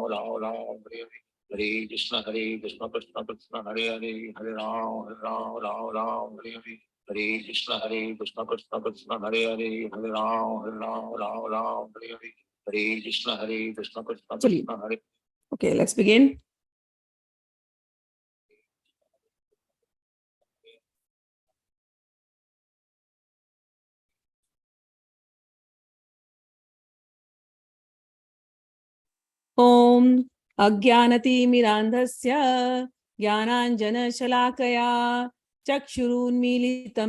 Ram, Hare Hare Krishna Krishna, Krishna Hare Hare, Hare Ram, Ram, Hare Hare. Hare Krishna Krishna, Krishna Hare Hare, Hare Ram, Ram, Hare Hare. Hare Krishna Krishna, Krishna Hare. Okay, let's begin. Om ajïäna-timirändhasya jnanāञ्जन-çaläkayā cakñur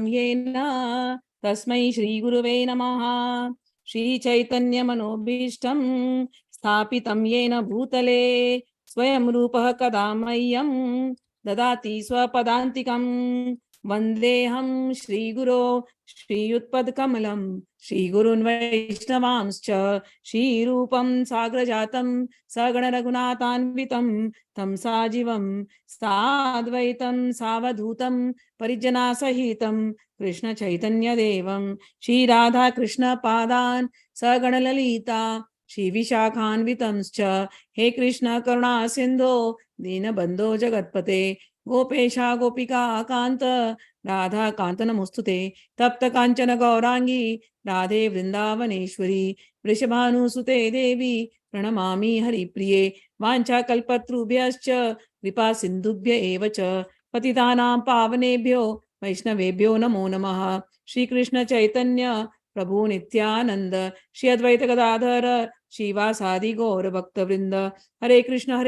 yena tasmai Shri Gurave Namaha. Shri Chaitanya Manobhishtam sthapitam yena bhutale swayam rupah kadamayyam dadati swapadantikam vandeham Shri Guru Shri Utpad Kamalam Shri Gurun Vaishnavamscha Shri Rupam Sagrajatam Sagana Raghunathanvitam Tam Sajivam Sadvaitam Savadhutam Parijana Sahitam Krishna Chaitanya Devam Shri Radha Krishna Padan Sagana Lalita Shri Vishakhanvitamscha He Krishna Karuna Sindho Dina Bandho Jagatpate Gopesha Gopika Kanta Radha Kantana Mustute Tapta Kanchana Gaurangi Radhe Vrindavaneshwari Vrishabhanu Sute Devi Pranamami Hari Priye Vancha Kalpatrubhyascha Kripa Sindhubhya Evacha Patitanam Pavanebhyo Vaishnavebhyo Namo Namaha Shri Krishna Chaitanya Prabhu Nityananda Shri Advaita Gadadhara Shivasadi Gaura Bhakta Vrinda Hare Krishna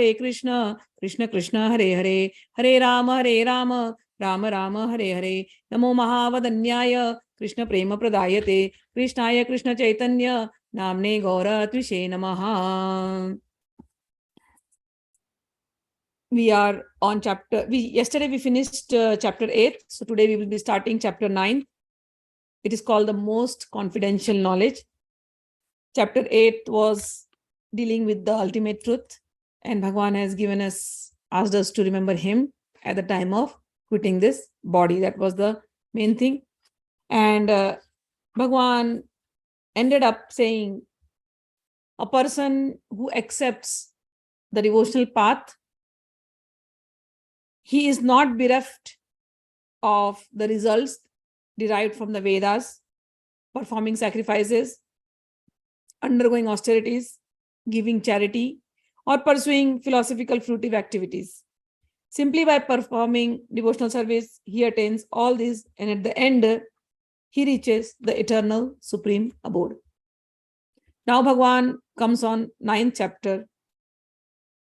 Krishna Krishna Hare Hare Hare Rama Rama Rama Hare Hare Namo Mahavadanyaya Krishna Prema Pradayate Krishnaya Krishna Chaitanya Namne Gaura Tvishe Namaha. We are on yesterday we finished chapter 8, so today we will be starting chapter 9. It is called the most confidential knowledge. Chapter 8 was dealing with the ultimate truth, and Bhagwan has asked us to remember him at the time of quitting this body. That was the main thing. And Bhagwan ended up saying, a person who accepts the devotional path, he is not bereft of the results derived from the Vedas, performing sacrifices, undergoing austerities, giving charity, or pursuing philosophical fruitive activities. Simply by performing devotional service, he attains all these, and at the end, he reaches the eternal supreme abode. Now Bhagwan comes on 9th chapter.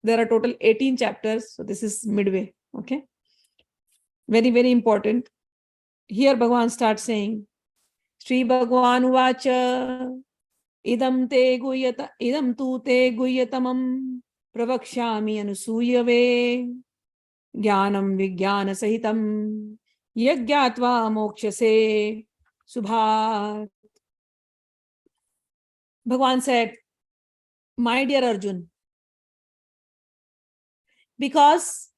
There are total 18 chapters, so this is midway. Okay, very, very important. Here Bhagwan starts saying, Sri Bhagwan Uvacha idam tu te guhyatamam pravakshami anusuyave jnanam vijnana sahitam yagyatva mokshase subhat. Bhagwan said, my dear Arjun, because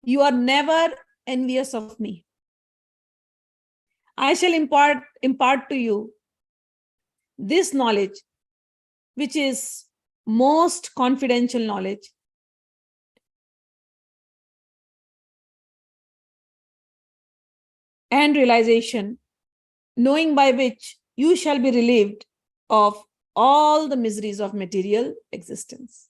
you are never envious of me, I shall impart to you this knowledge, which is most confidential knowledge. And realization, knowing by which you shall be relieved of all the miseries of material existence.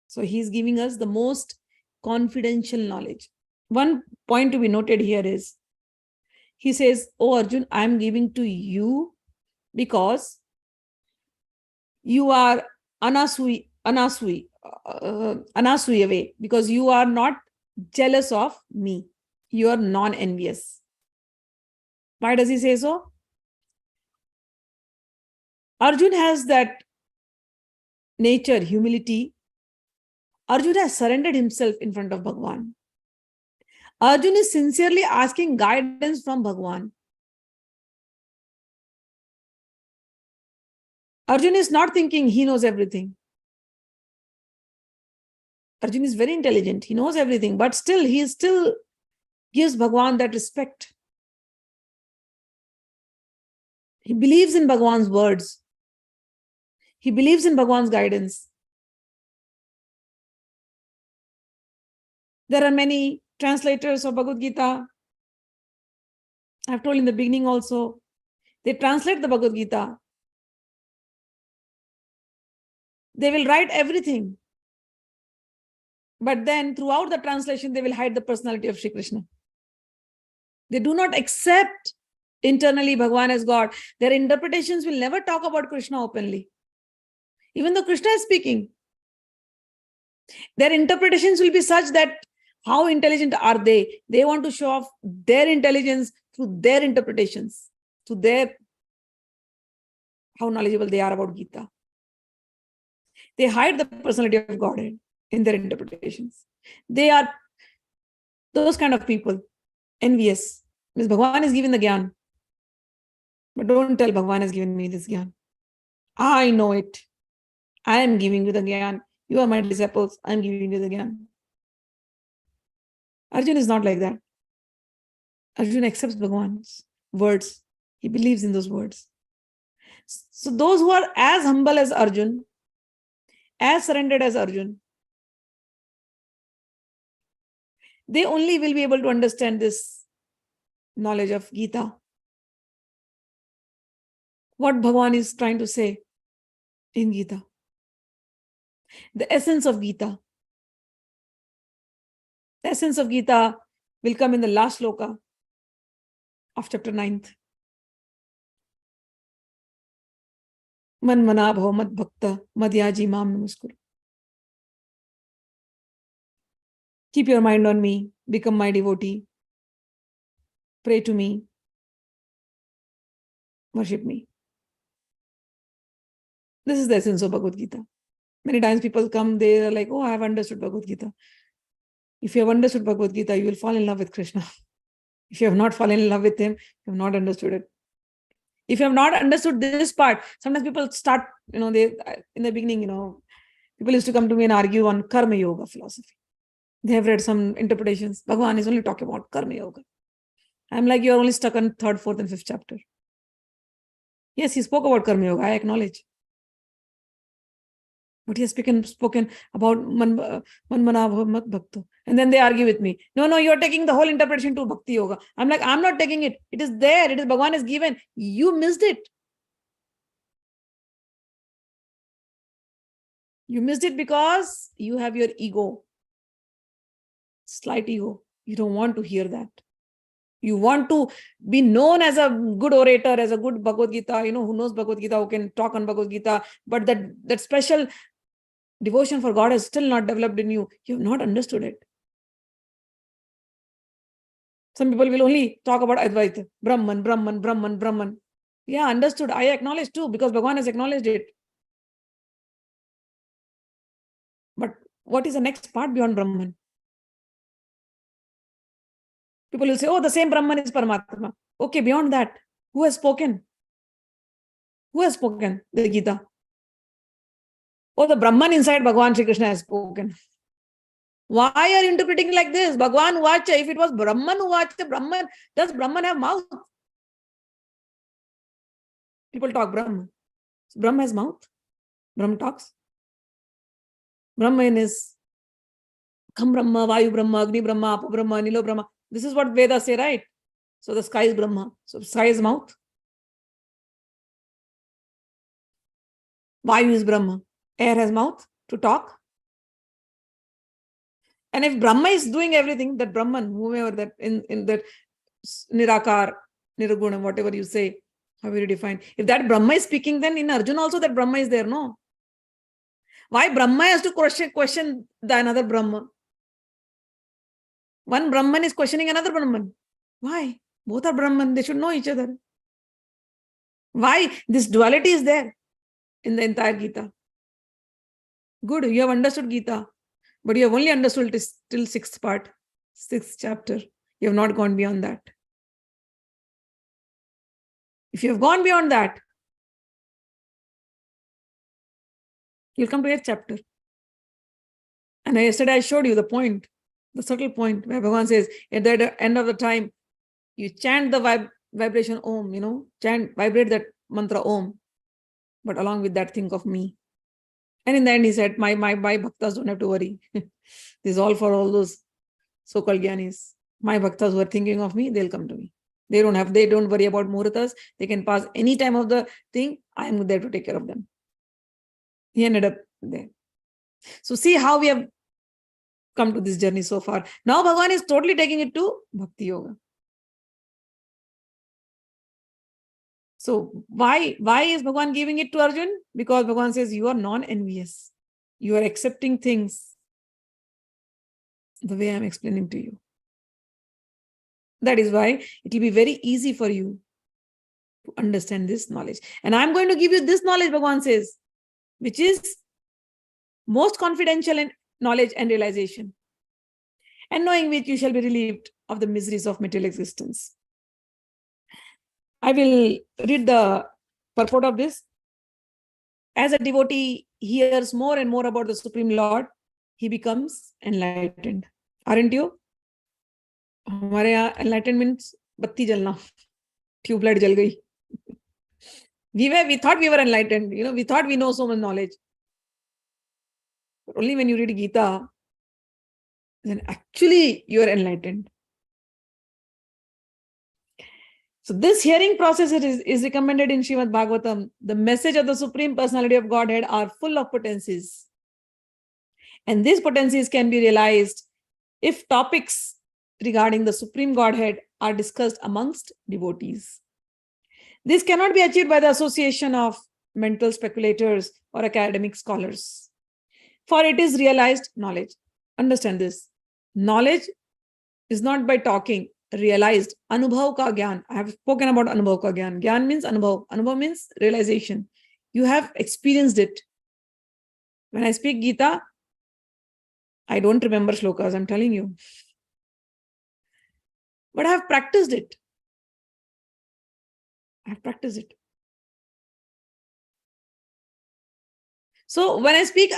So he is giving us the most confidential knowledge. One point to be noted here is, he says, oh Arjun, I am giving to you because you are anasuyave, because you are not jealous of me. You are non-envious. Why does he say so? Arjun has that nature, humility. Arjun has surrendered himself in front of Bhagwan. Arjun is sincerely asking guidance from Bhagwan. Arjun is not thinking he knows everything. Arjun is very intelligent. He knows everything, but still, he still gives Bhagwan that respect. He believes in Bhagwan's words. He believes in Bhagwan's guidance. There are many translators of Bhagavad Gita. I've told in the beginning also, they translate the Bhagavad Gita. They will write everything. But then throughout the translation, they will hide the personality of Shri Krishna. They do not accept internally Bhagwan as God. Their interpretations will never talk about Krishna openly. Even though Krishna is speaking, their interpretations will be such that how intelligent are they? They want to show off their intelligence through their interpretations, through their how knowledgeable they are about Gita. They hide the personality of Godhead in their interpretations. They are those kind of people, envious. Means Bhagwan is giving the gyan. But don't tell Bhagwan has given me this gyan. I know it. I am giving you the gyan. You are my disciples. I am giving you the gyan. Arjuna is not like that. Arjuna accepts Bhagwan's words. He believes in those words. So those who are as humble as Arjuna, as surrendered as Arjuna, they only will be able to understand this knowledge of Gita. What Bhagwan is trying to say in Gita. The essence of Gita. The essence of Gita will come in the last shloka of chapter 9th. Man mana bhava mad bhakta madhyaji mam namaskuru. Keep your mind on me. Become my devotee. Pray to me. Worship me. This is the essence of Bhagavad Gita. Many times people come, they are like, oh, I have understood Bhagavad Gita. If you have understood Bhagavad Gita, you will fall in love with Krishna. If you have not fallen in love with him, you have not understood it. If you have not understood this part, sometimes people start, they in the beginning, people used to come to me and argue on karma yoga philosophy. They have read some interpretations. Bhagwan is only talking about karma yoga. I'm like, you're only stuck on 3rd, 4th, and 5th chapter. Yes, he spoke about karma yoga, I acknowledge. But he has spoken about man mana bhava mad bhakta. And then they argue with me. No, you're taking the whole interpretation to bhakti yoga. I'm like, I'm not taking it. It is there. It is Bhagwan is given. You missed it. You missed it because you have your ego. Slight ego. You don't want to hear that. You want to be known as a good orator, as a good Bhagavad Gita, who knows Bhagavad Gita, who can talk on Bhagavad Gita. But that special devotion for God is still not developed in you. You have not understood it. Some people will only talk about Advaita. Brahman. Yeah, understood. I acknowledge too, because Bhagwan has acknowledged it. But what is the next part beyond Brahman? People will say, oh, the same Brahman is Paramatma. Okay, beyond that, who has spoken? Who has spoken the Gita? Oh, the Brahman inside Bhagwan Shri Krishna has spoken. Why are you interpreting like this? Bhagwan Uvacha. If it was Brahman Uvacha, Brahman, does Brahman have mouth? People talk Brahman. Brahma has mouth. Brahma talks. Brahman is Kham Brahma, Vayu Brahma, Agni Brahma, Apo Brahma, Nilo Brahma. This is what Vedas say, right? So the sky is Brahma. So sky is mouth. Vayu is Brahma. Air has mouth to talk. And if Brahma is doing everything, that Brahman, whoever that in that Nirakar, Nirguna, whatever you say, how will you define? If that Brahma is speaking, then in Arjuna also that Brahma is there, no? Why Brahma has to question the another Brahma? One Brahman is questioning another Brahman. Why? Both are Brahman. They should know each other. Why? This duality is there in the entire Gita. Good, you have understood Gita, but you have only understood till 6th part, 6th chapter. You have not gone beyond that. If you have gone beyond that, you'll come to 8th chapter. And yesterday I showed you the point, the subtle point where Bhagavan says, at the end of the time, you chant the vibration Om, vibrate that mantra Om, but along with that, think of me. And in the end, he said, my bhaktas don't have to worry. This is all for all those so-called Gyanis. My bhaktas who are thinking of me, they'll come to me. They don't worry about muhurtas. They can pass any time of the thing. I am there to take care of them. He ended up there. So see how we have come to this journey so far. Now Bhagavan is totally taking it to Bhakti Yoga. So why is Bhagavan giving it to Arjun? Because Bhagavan says you are non-envious. You are accepting things the way I am explaining to you. That is why it will be very easy for you to understand this knowledge. And I am going to give you this knowledge, Bhagavan says, which is most confidential in knowledge and realization, and knowing which you shall be relieved of the miseries of material existence. I will read the purport of this. As a devotee hears more and more about the Supreme Lord, he becomes enlightened. Aren't you? हमारे यहाँ enlightenment means बत्ती जलना, tubelight जल गई. We thought we were enlightened. We thought we know so much knowledge. But only when you read Gita, then actually you are enlightened. So this hearing process is recommended in Srimad Bhagavatam. The message of the Supreme Personality of Godhead are full of potencies. And these potencies can be realized if topics regarding the Supreme Godhead are discussed amongst devotees. This cannot be achieved by the association of mental speculators or academic scholars, for it is realized knowledge. Understand this. Knowledge is not by talking, realized. Anubhav ka gyan. I have spoken about anubhav ka gyan. Gyan means anubhav. Anubhav means realization. You have experienced it. When I speak Gita, I don't remember shlokas, I'm telling you. But I have practiced it. I have practiced it. So when I speak,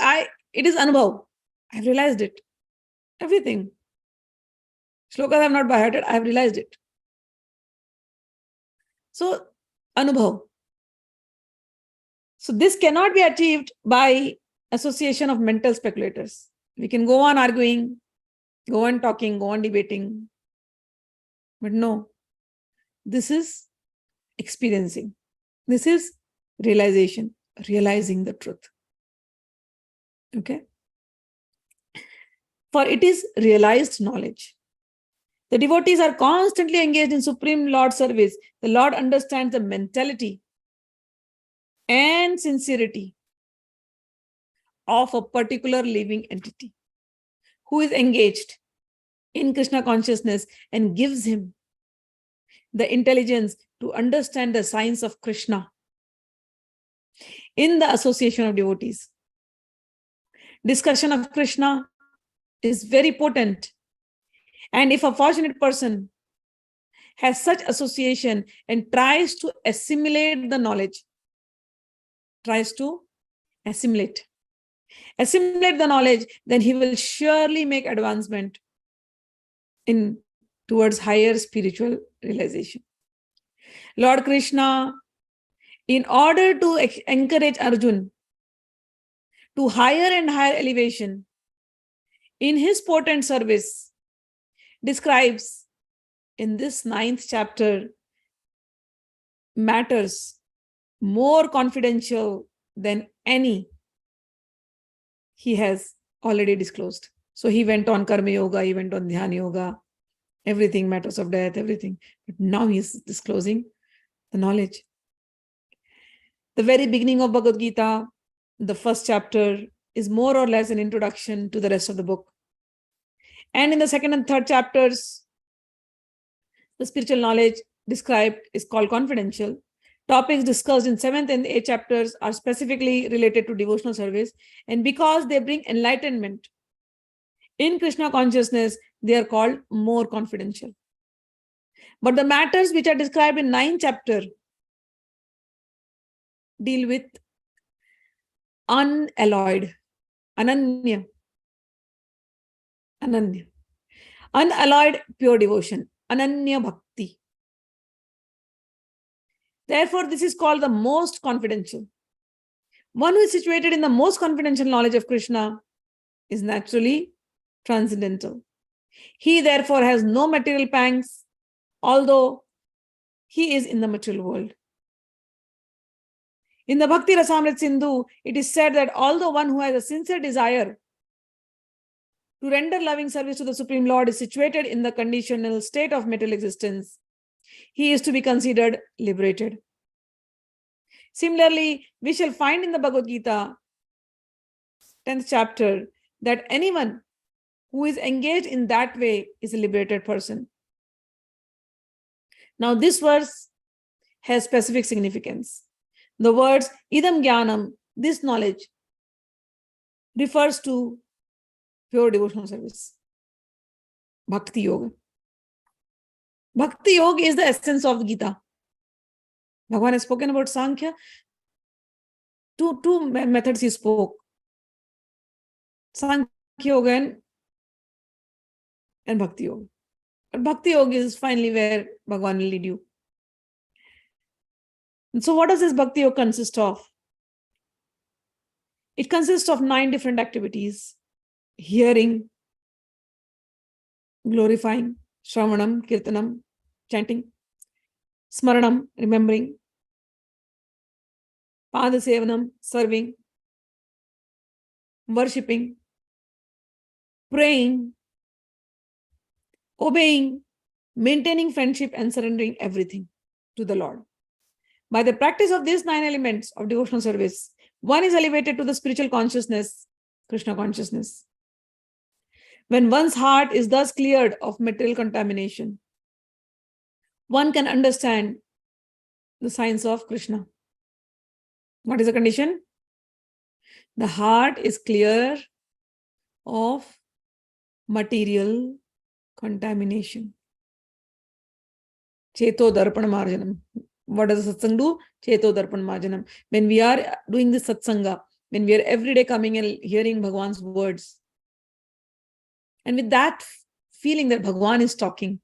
it is anubhav. I have realized it. Everything. Shlokas I have not by heart, I have realized it. So, anubhav. So this cannot be achieved by association of mental speculators. We can go on arguing, go on talking, go on debating. But no, this is experiencing. This is realization, realizing the truth. Okay? For it is realized knowledge. The devotees are constantly engaged in Supreme Lord service. The Lord understands the mentality and sincerity of a particular living entity who is engaged in Krishna consciousness and gives him the intelligence to understand the science of Krishna in the association of devotees. Discussion of Krishna is very potent. And if a fortunate person has such association and tries to assimilate the knowledge, assimilate the knowledge, then he will surely make advancement towards higher spiritual realization. Lord Krishna, in order to encourage Arjuna to higher and higher elevation in his potent service, describes in this 9th chapter matters more confidential than any he has already disclosed. So he went on Karma Yoga, he went on Dhyana Yoga, everything, matters of death, everything. But now he is disclosing the knowledge. The very beginning of Bhagavad Gita, the first chapter, is more or less an introduction to the rest of the book. And in the 2nd and 3rd chapters, the spiritual knowledge described is called confidential. Topics discussed in 7th and 8th chapters are specifically related to devotional service. And because they bring enlightenment in Krishna consciousness, they are called more confidential. But the matters which are described in 9th chapter deal with unalloyed, ananya, unalloyed pure devotion, Navdha Bhakti. Therefore, this is called the most confidential. One who is situated in the most confidential knowledge of Krishna is naturally transcendental. He therefore has no material pangs, although he is in the material world. In the Bhakti Rasamrit Sindhu, it is said that although one who has a sincere desire to render loving service to the Supreme Lord is situated in the conditional state of material existence, he is to be considered liberated. Similarly, we shall find in the Bhagavad Gita, 10th chapter, that anyone who is engaged in that way is a liberated person. Now, this verse has specific significance. The words idam jnanam, this knowledge, refers to pure devotional service. Bhakti Yoga. Bhakti Yoga is the essence of the Gita. Bhagavan has spoken about Sankhya. Two methods he spoke. Sankhya Yoga and Bhakti Yoga. But Bhakti Yoga is finally where Bhagavan will lead you. And so what does this Bhakti Yoga consist of? It consists of 9 different activities: hearing, glorifying, shravanam, kirtanam, chanting, smaranam, remembering, padasevanam, serving, worshipping, praying, obeying, maintaining friendship, and surrendering everything to the Lord. By the practice of these 9 elements of devotional service, one is elevated to the spiritual consciousness, Krishna consciousness. When one's heart is thus cleared of material contamination, one can understand the science of Krishna. What is the condition? The heart is clear of material contamination. Cheto darpan marjanam. What does the satsang do? Cheto darpan marjanam. When we are doing this satsanga, when we are every day coming and hearing Bhagwan's words, and with that feeling that Bhagwan is talking,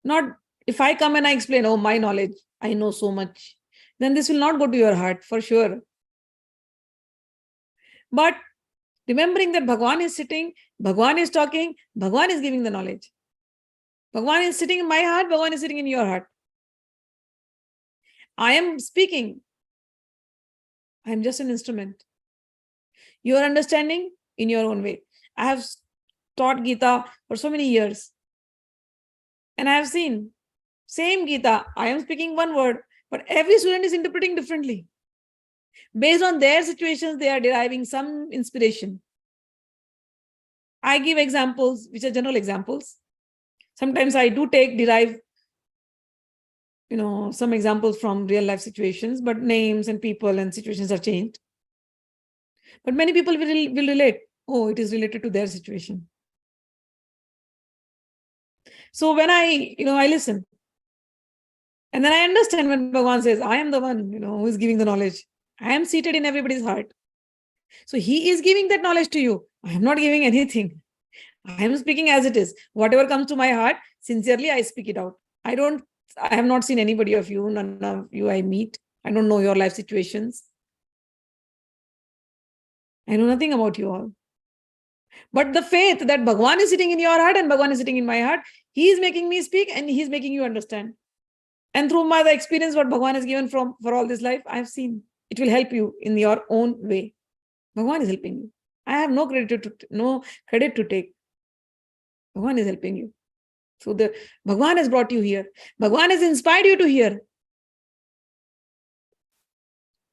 not if I come and I explain, oh, my knowledge, I know so much, then this will not go to your heart for sure. But remembering that Bhagwan is sitting, Bhagwan is talking, Bhagwan is giving the knowledge. Bhagwan is sitting in my heart, Bhagwan is sitting in your heart. I am speaking. I am just an instrument. You are understanding in your own way. I have taught Gita for so many years. And I have seen same Gita. I am speaking one word, but every student is interpreting differently. Based on their situations, they are deriving some inspiration. I give examples, which are general examples. Sometimes I do derive some examples from real life situations, but names and people and situations are changed. But many people will relate. Oh, it is related to their situation. So when I listen, and then I understand when Bhagavan says, I am the one, who is giving the knowledge. I am seated in everybody's heart. So he is giving that knowledge to you. I am not giving anything. I am speaking as it is. Whatever comes to my heart, sincerely, I speak it out. I have not seen anybody of you, none of you I meet. I don't know your life situations. I know nothing about you all. But the faith that Bhagwan is sitting in your heart and Bhagwan is sitting in my heart, he is making me speak and he is making you understand. And through the experience what Bhagwan has given for all this life, I have seen. It will help you in your own way. Bhagwan is helping you. I have no credit to take. Bhagwan is helping you. So Bhagwan has brought you here. Bhagwan has inspired you to hear.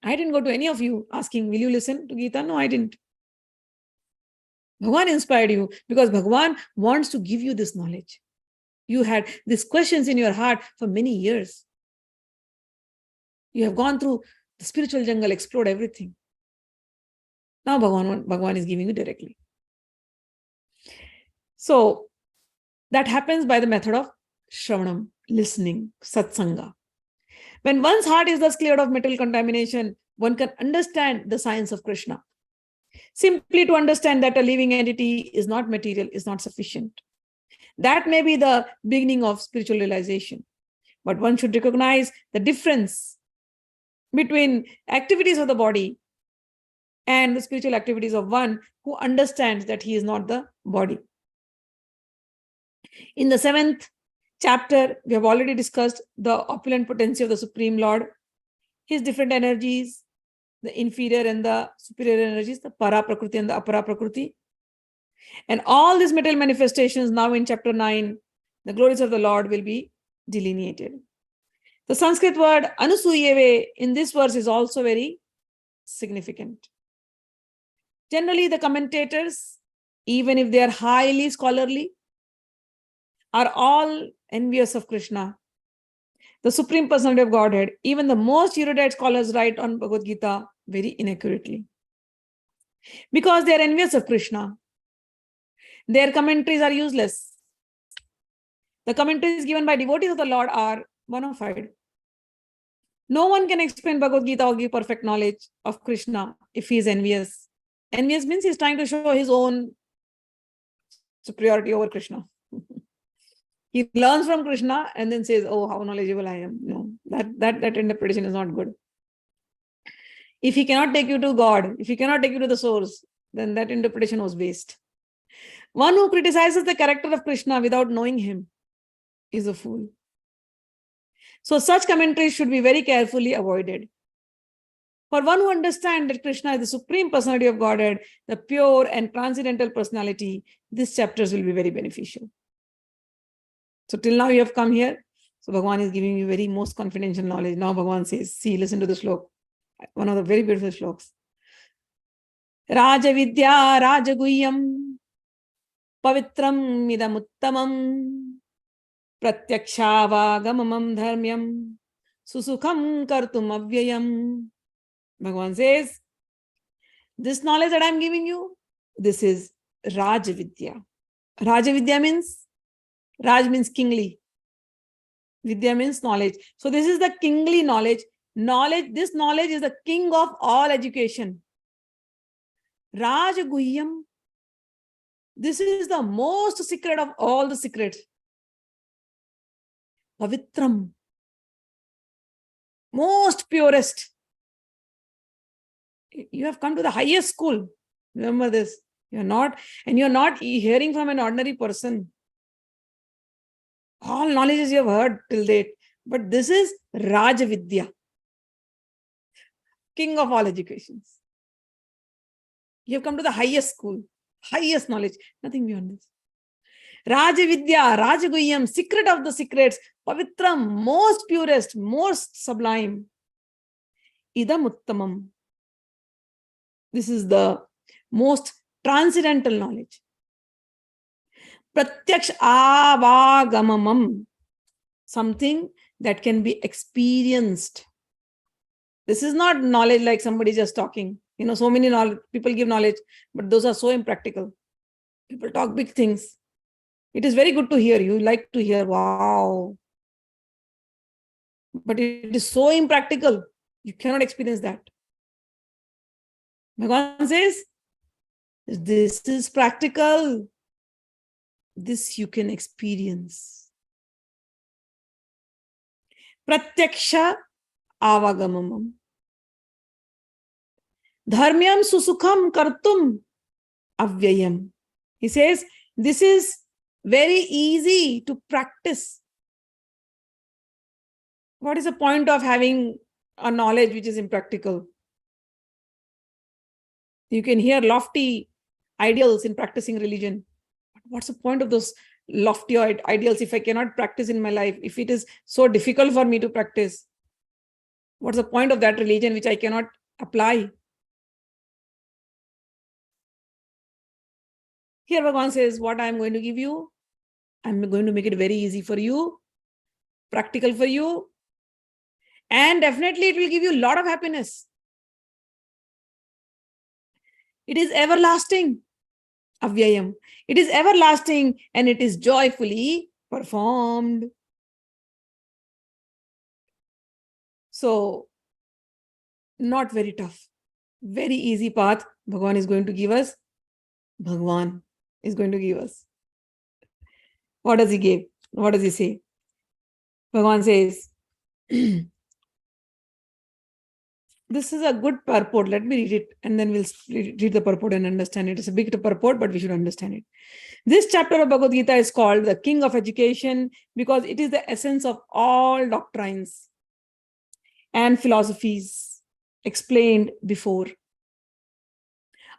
I didn't go to any of you asking, will you listen to Gita? No, I didn't. Bhagwan inspired you because Bhagwan wants to give you this knowledge. You had these questions in your heart for many years. You have gone through the spiritual jungle, explored everything. Now Bhagwan is giving you directly. So that happens by the method of shravanam, listening, satsanga. When one's heart is thus cleared of material contamination, one can understand the science of Krishna. Simply to understand that a living entity is not material is not sufficient. That may be the beginning of spiritual realization. But one should recognize the difference between activities of the body and the spiritual activities of one who understands that he is not the body. In the 7th chapter, we have already discussed the opulent potency of the Supreme Lord, his different energies, the inferior and the superior energies, the para prakriti and the apara prakriti. And all these material manifestations now in chapter 9, the glories of the Lord will be delineated. The Sanskrit word anusuyeve in this verse is also very significant. Generally, the commentators, even if they are highly scholarly, are all envious of Krishna, the Supreme Personality of Godhead. Even the most erudite scholars write on Bhagavad Gita very inaccurately, because they are envious of Krishna. Their commentaries are useless. The commentaries given by devotees of the Lord are bona fide. No one can explain Bhagavad Gita or give perfect knowledge of Krishna if he is envious. Envious means he is trying to show his own superiority over Krishna. He learns from Krishna and then says, oh, how knowledgeable I am. No, that interpretation is not good. If he cannot take you to God, if he cannot take you to the source, then that interpretation was waste. One who criticizes the character of Krishna without knowing him is a fool. So such commentaries should be very carefully avoided. For one who understands that Krishna is the Supreme Personality of Godhead, the pure and transcendental personality, these chapters will be very beneficial. So till now you have come here. So Bhagavan is giving you very most confidential knowledge. Now Bhagavan says, see, listen to the Shloka. One of the very beautiful shlokas. Raja vidya rajaguyam pavitram idam uttamam pratyakshavāgamamam dharmyam susukham kartum avyayam. Bhagavan says, this knowledge that I am giving you, this is Raja vidya. Raja vidya means, Raj means kingly. Vidya means knowledge. So this is the kingly knowledge. This knowledge is the king of all education. Rajaguhyam. This is the most secret of all the secrets. Pavitram. Most purest. You have come to the highest school. Remember this. You're not hearing from an ordinary person. All knowledges you have heard till date. But this is Rajavidya. King of all educations. You have come to the highest school, highest knowledge, nothing beyond this. Rajavidya, Rajaguyam, secret of the secrets, Pavitram, most purest, most sublime. Idam Uttamam. This is the most transcendental knowledge. Pratyaksh avagamamam. Something that can be experienced. This is not knowledge like somebody just talking. So many knowledge, people give knowledge, but those are so impractical. People talk big things. It is very good to hear. You like to hear, wow. But it is so impractical. You cannot experience that. Bhagavan says, this is practical. This you can experience. Pratyaksha avagamamam. Dharmyam susukham kartum avyayam. He says, this is very easy to practice. What is the point of having a knowledge which is impractical? You can hear lofty ideals in practicing religion. What's the point of those lofty ideals if I cannot practice in my life? If it is so difficult for me to practice, what's the point of that religion which I cannot apply? Here Bhagavan says, what I am going to give you, I'm going to make it very easy for you, practical for you, and definitely it will give you a lot of happiness. It is everlasting. Avyayam. It is everlasting and it is joyfully performed. So, not very tough. Very easy path Bhagavan is going to give us. Bhagavan is going to give us. What does he give? What does he say? Bhagavan says, This is a good purport. Let me read it and then we'll read the purport and understand it. It's a big purport, but we should understand it. This chapter of Bhagavad Gita is called the King of Education because it is the essence of all doctrines and philosophies explained before.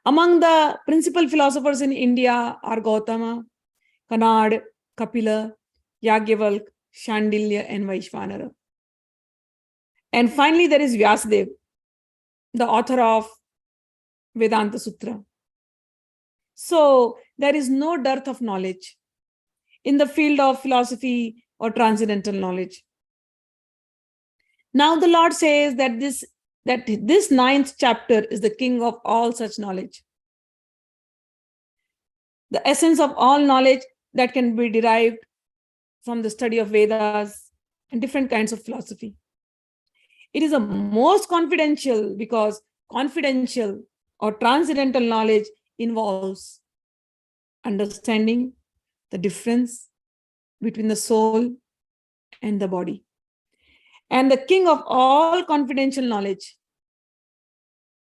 Among the principal philosophers in India are Gautama, Narad, Kapila, Yajnavalkya, Shandilya, and Vaishvanara. And finally, there is Vyasadeva, the author of Vedanta Sutra. So there is no dearth of knowledge in the field of philosophy or transcendental knowledge. Now the Lord says that this ninth chapter is the king of all such knowledge. The essence of all knowledge that can be derived from the study of Vedas and different kinds of philosophy. It is the most confidential because confidential or transcendental knowledge involves understanding the difference between the soul and the body. And the king of all confidential knowledge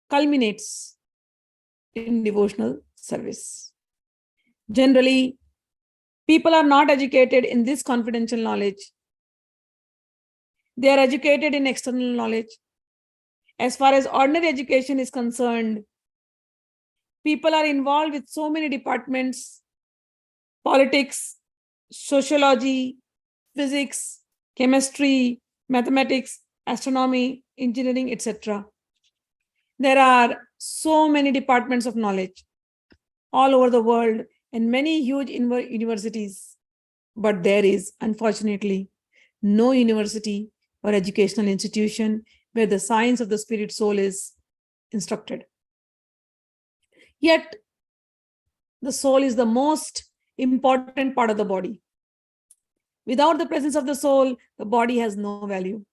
culminates in devotional service. Generally, people are not educated in this confidential knowledge. They are educated in external knowledge. As far as ordinary education is concerned, people are involved with so many departments: politics, sociology, physics, chemistry, mathematics, astronomy, engineering, etc. There are so many departments of knowledge all over the world and many huge universities. But there is, unfortunately, no university or educational institution where the science of the spirit soul is instructed. Yet, the soul is the most important part of the body. Without the presence of the soul, the body has no value.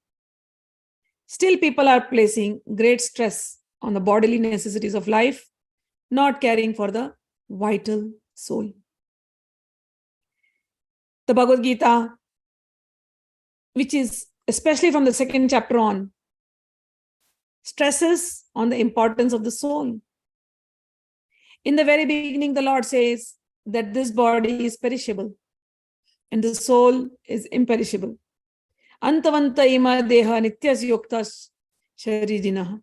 Still, people are placing great stress on the bodily necessities of life, not caring for the vital soul. The Bhagavad Gita, which is especially from the second chapter on, stresses on the importance of the soul. In the very beginning, the Lord says that this body is perishable and the soul is imperishable. Antavanta ima deha nityas yuktas sharidinaha.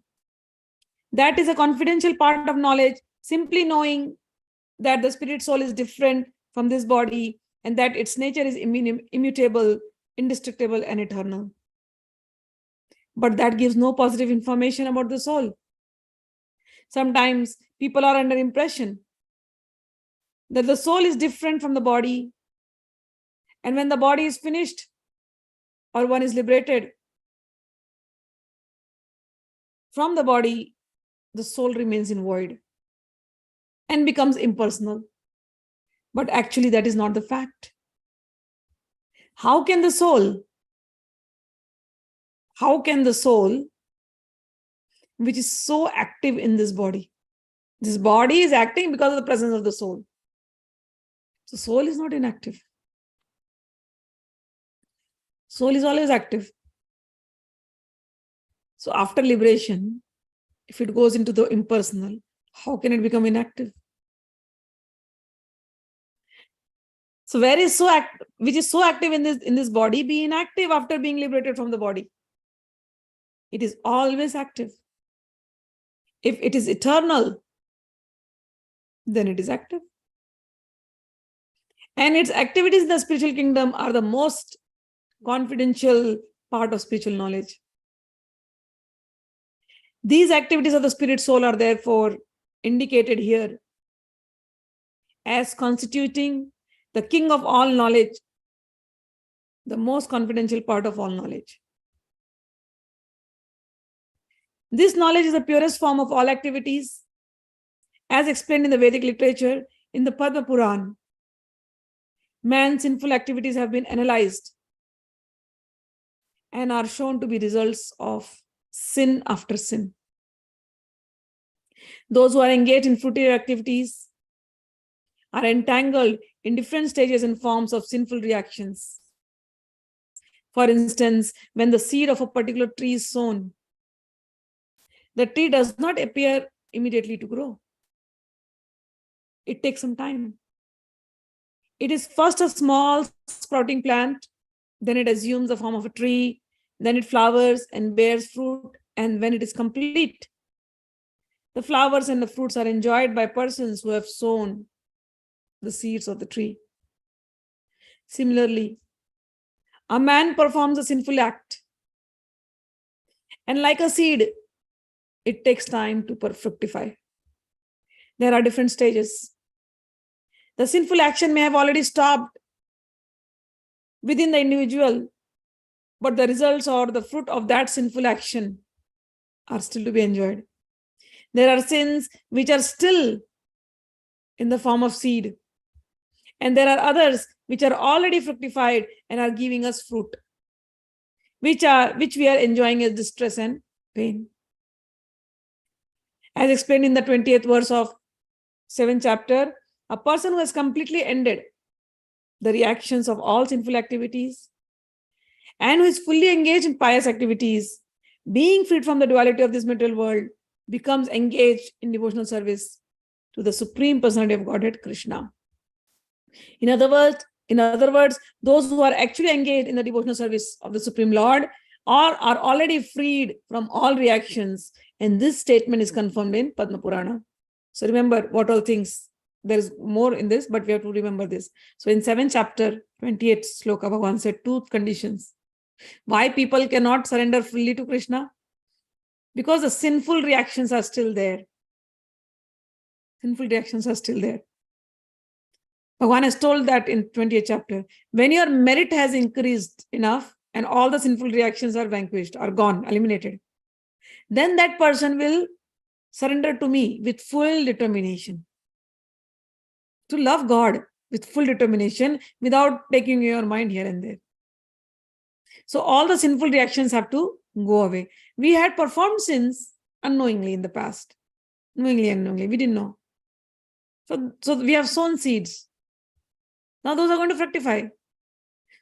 That is a confidential part of knowledge, simply knowing that the spirit soul is different from this body and that its nature is immutable, indestructible, and eternal. But that gives no positive information about the soul. Sometimes people are under impression that the soul is different from the body, and when the body is finished or one is liberated from the body, the soul remains in void and becomes impersonal. But actually, that is not the fact. How can the soul, which is so active in this body is acting because of the presence of the soul. So soul is not inactive. Soul is always active. So after liberation, if it goes into the impersonal, how can it become inactive? So which is so active in this body, be inactive after being liberated from the body? It is always active. If it is eternal, then it is active. And its activities in the spiritual kingdom are the most confidential part of spiritual knowledge. These activities of the spirit soul are therefore indicated here as constituting the king of all knowledge, the most confidential part of all knowledge. This knowledge is the purest form of all activities, as explained in the Vedic literature in the Padm Puran. Man's sinful activities have been analyzed and are shown to be results of sin after sin. Those who are engaged in fruitive activities are entangled in different stages and forms of sinful reactions. For instance, when the seed of a particular tree is sown, The tree does not appear immediately to grow. It takes some time. It is first a small sprouting plant, then it assumes the form of a tree, then it flowers and bears fruit, and when it is complete, the flowers and the fruits are enjoyed by persons who have sown the seeds of the tree. Similarly, a man performs a sinful act, and like a seed, it takes time to fructify. There are different stages. The sinful action may have already stopped within the individual, but the results or the fruit of that sinful action are still to be enjoyed. There are sins which are still in the form of seed, and there are others which are already fructified and are giving us fruit, which we are enjoying as distress and pain. As explained in the 20th verse of 7th chapter, a person who has completely ended the reactions of all sinful activities and who is fully engaged in pious activities, being freed from the duality of this material world, becomes engaged in devotional service to the Supreme Personality of Godhead, Krishna. In other words, those who are actually engaged in the devotional service of the Supreme Lord are already freed from all reactions. And this statement is confirmed in Padm Puran. So remember what all things, there is more in this, but we have to remember this. So in 7th chapter, 28th Shloka, Bhagavan said 2 conditions. Why people cannot surrender fully to Krishna? Because the sinful reactions are still there. Sinful reactions are still there. Bhagavan has told that in 20th chapter. When your merit has increased enough and all the sinful reactions are vanquished, are gone, eliminated, then that person will surrender to me with full determination. To love God with full determination without taking your mind here and there. So all the sinful reactions have to go away. We had performed sins unknowingly in the past. Knowingly and unknowingly. We didn't know. So we have sown seeds. Now those are going to fructify.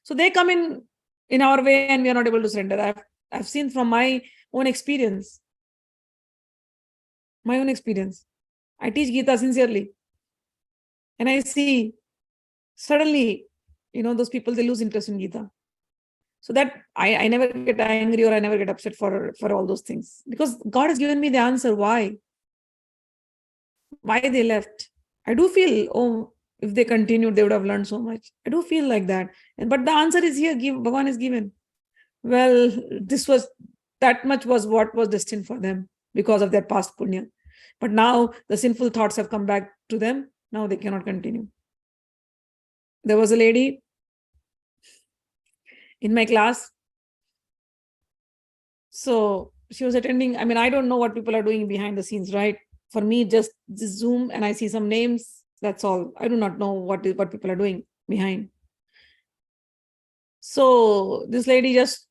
So they come in our way and we are not able to surrender. I've seen from my own experience. I teach Gita sincerely. And I see suddenly, those people, they lose interest in Gita. So that I never get angry or I never get upset for all those things. Because God has given me the answer why they left. I do feel, if they continued, they would have learned so much. I do feel like that. But the answer is here, Bhagavan is given. Well, that much was what was destined for them because of their past punya. But now the sinful thoughts have come back to them. Now they cannot continue. There was a lady in my class. So she was attending. I mean, I don't know what people are doing behind the scenes, right? For me, just Zoom and I see some names. That's all. I do not know what people are doing behind. So this lady, just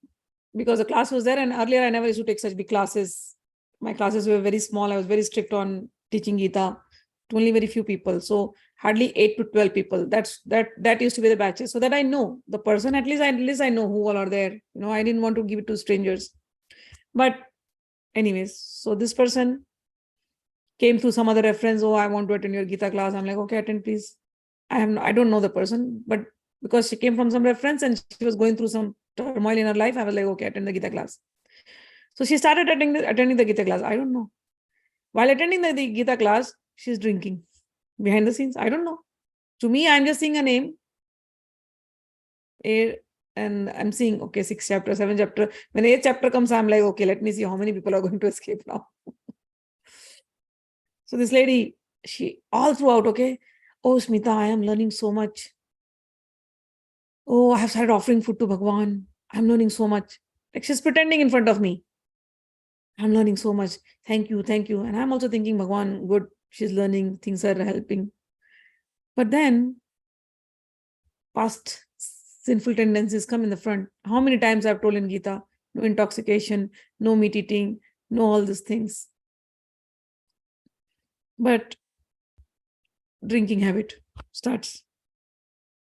because the class was there, and earlier I never used to take such big classes. My classes were very small. I was very strict on teaching Gita to only very few people. So hardly 8 to 12 people. That used to be the batches. So that I know the person, at least I know who all are there. I didn't want to give it to strangers. But anyways, so this person came through some other reference. Oh, I want to attend your Gita class. I'm like, okay, attend please. I don't know the person, but because she came from some reference and she was going through some turmoil in her life, I was like, okay, attend the Gita class. So she started attending the Gita class. I don't know. While attending the Gita class, she's drinking behind the scenes. I don't know. To me, I'm just seeing a name. And I'm seeing, okay, 6th chapter, 7th chapter. When 8th chapter comes, I'm like, okay, let me see how many people are going to escape now. So this lady, she all throughout, okay, oh, Smita, I am learning so much. Oh, I have started offering food to Bhagwan. I'm learning so much. Like she's pretending in front of me. I'm learning so much. Thank you. And I'm also thinking, Bhagwan, good, she's learning, things are helping. But then, past sinful tendencies come in the front. How many times I've told in Gita, no intoxication, no meat eating, no all these things. But drinking habit starts.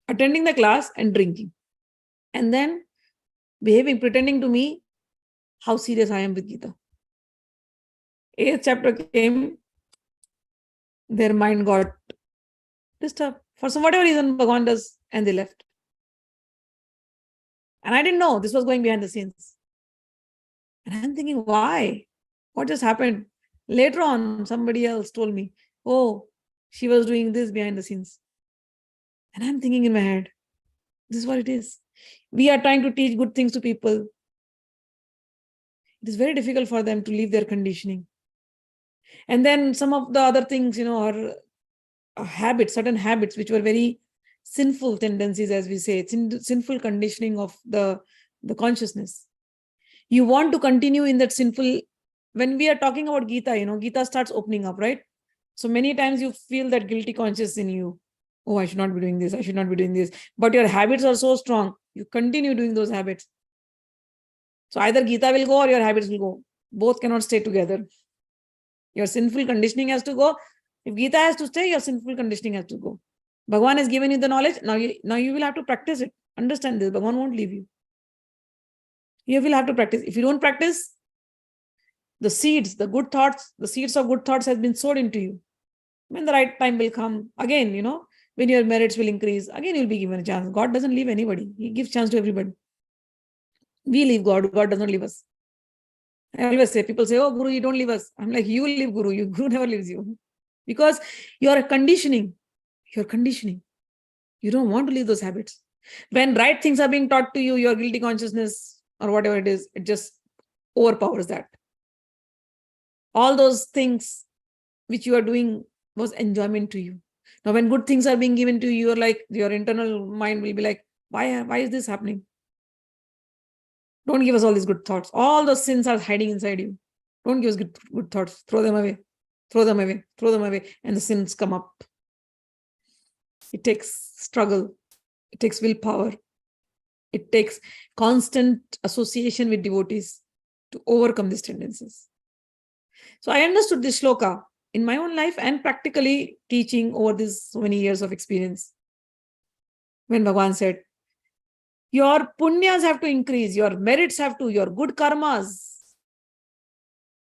Attending the class and drinking. And then pretending to me how serious I am with Gita. 8th chapter came, their mind got disturbed. For some whatever reason, Bhagwan does, and they left. And I didn't know this was going behind the scenes. And I'm thinking, why? What just happened? Later on, somebody else told me, oh, she was doing this behind the scenes. And I'm thinking in my head, this is what it is. We are trying to teach good things to people. It is very difficult for them to leave their conditioning. And then some of the other things, are habits, certain habits, which were very sinful tendencies, as we say, sinful conditioning of the consciousness. You want to continue in that sinful. When we are talking about Gita, Gita starts opening up, right? So many times you feel that guilty conscience in you. Oh, I should not be doing this. I should not be doing this. But your habits are so strong. You continue doing those habits. So either Gita will go or your habits will go. Both cannot stay together. Your sinful conditioning has to go. If Gita has to stay, your sinful conditioning has to go. Bhagwan has given you the knowledge. Now you will have to practice it. Understand this. Bhagwan won't leave you. You will have to practice. If you don't practice, the seeds, the good thoughts, the seeds of good thoughts has been sowed into you. When the right time will come, again, when your merits will increase, again you'll be given a chance. God doesn't leave anybody. He gives chance to everybody. We leave God. God does not leave us. I always say, people say, oh, Guru, you don't leave us. I'm like, you leave Guru. Guru never leaves you. Because you're conditioning. You're conditioning. You don't want to leave those habits. When right things are being taught to you, your guilty consciousness or whatever it is, it just overpowers that. All those things which you are doing was enjoyment to you. Now, when good things are being given to you, you're like, your internal mind will be like, why is this happening? Don't give us all these good thoughts. All those sins are hiding inside you. Don't give us good thoughts. Throw them away. Throw them away. Throw them away. And the sins come up. It takes struggle. It takes willpower. It takes constant association with devotees to overcome these tendencies. So I understood this shloka in my own life and practically teaching over these so many years of experience. When Bhagwan said, your punyas have to increase, your merits have to, your good karmas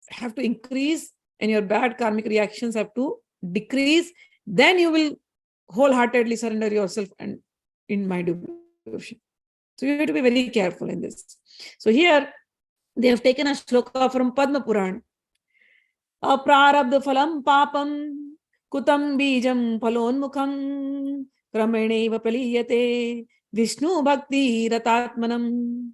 have to increase, and your bad karmic reactions have to decrease, then you will wholeheartedly surrender yourself and in my devotion. So you have to be very careful in this. So here they have taken a shloka from Padm Puran. Aprarabdha phalam papam kutam bijam phalonmukham krameneva paliyate Vishnu Bhakti Ratatmanam.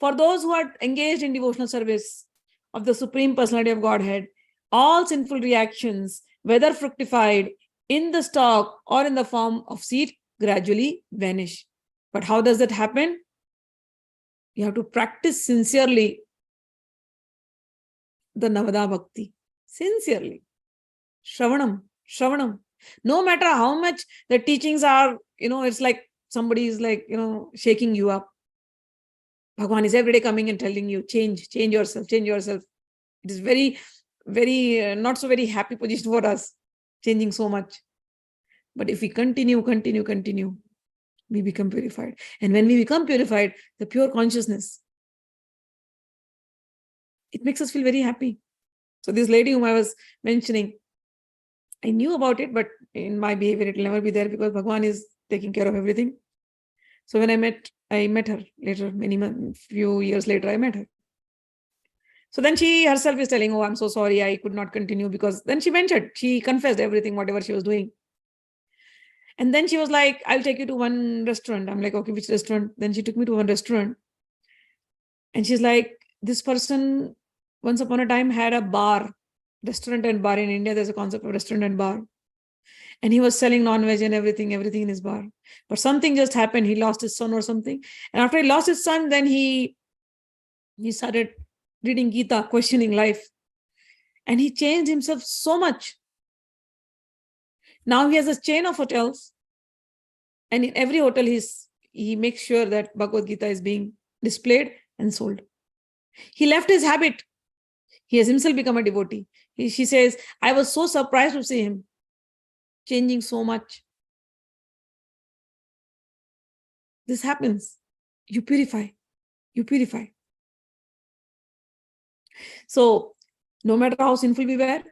For those who are engaged in devotional service of the Supreme Personality of Godhead, all sinful reactions, whether fructified in the stalk or in the form of seed, gradually vanish. But how does that happen? You have to practice sincerely the Navdha Bhakti. Sincerely. Shravanam. No matter how much the teachings are, it's like somebody is like, shaking you up. Bhagwan is every day coming and telling you, change yourself. It is very, very, not so very happy position for us, changing so much. But if we continue, we become purified. And when we become purified, the pure consciousness, it makes us feel very happy. So this lady whom I was mentioning, I knew about it, but in my behavior, it will never be there because Bhagwan is taking care of everything. So when I met her later, few years later, I met her. So then she herself is telling, oh, I'm so sorry, I could not continue, because then she confessed everything, whatever she was doing. And then she was like, I'll take you to one restaurant. I'm like, okay, which restaurant? Then she took me to one restaurant. And she's like, this person once upon a time had a bar, restaurant and bar. In India, there's a concept of restaurant and bar. And he was selling non-veg and everything in his bar. But something just happened. He lost his son or something. And after he lost his son, then he started reading Gita, questioning life. And he changed himself so much. Now he has a chain of hotels. And in every hotel, he makes sure that Bhagavad Gita is being displayed and sold. He left his habit. He has himself become a devotee. She says, I was so surprised to see him changing so much. This happens. You purify. So no matter how sinful we were.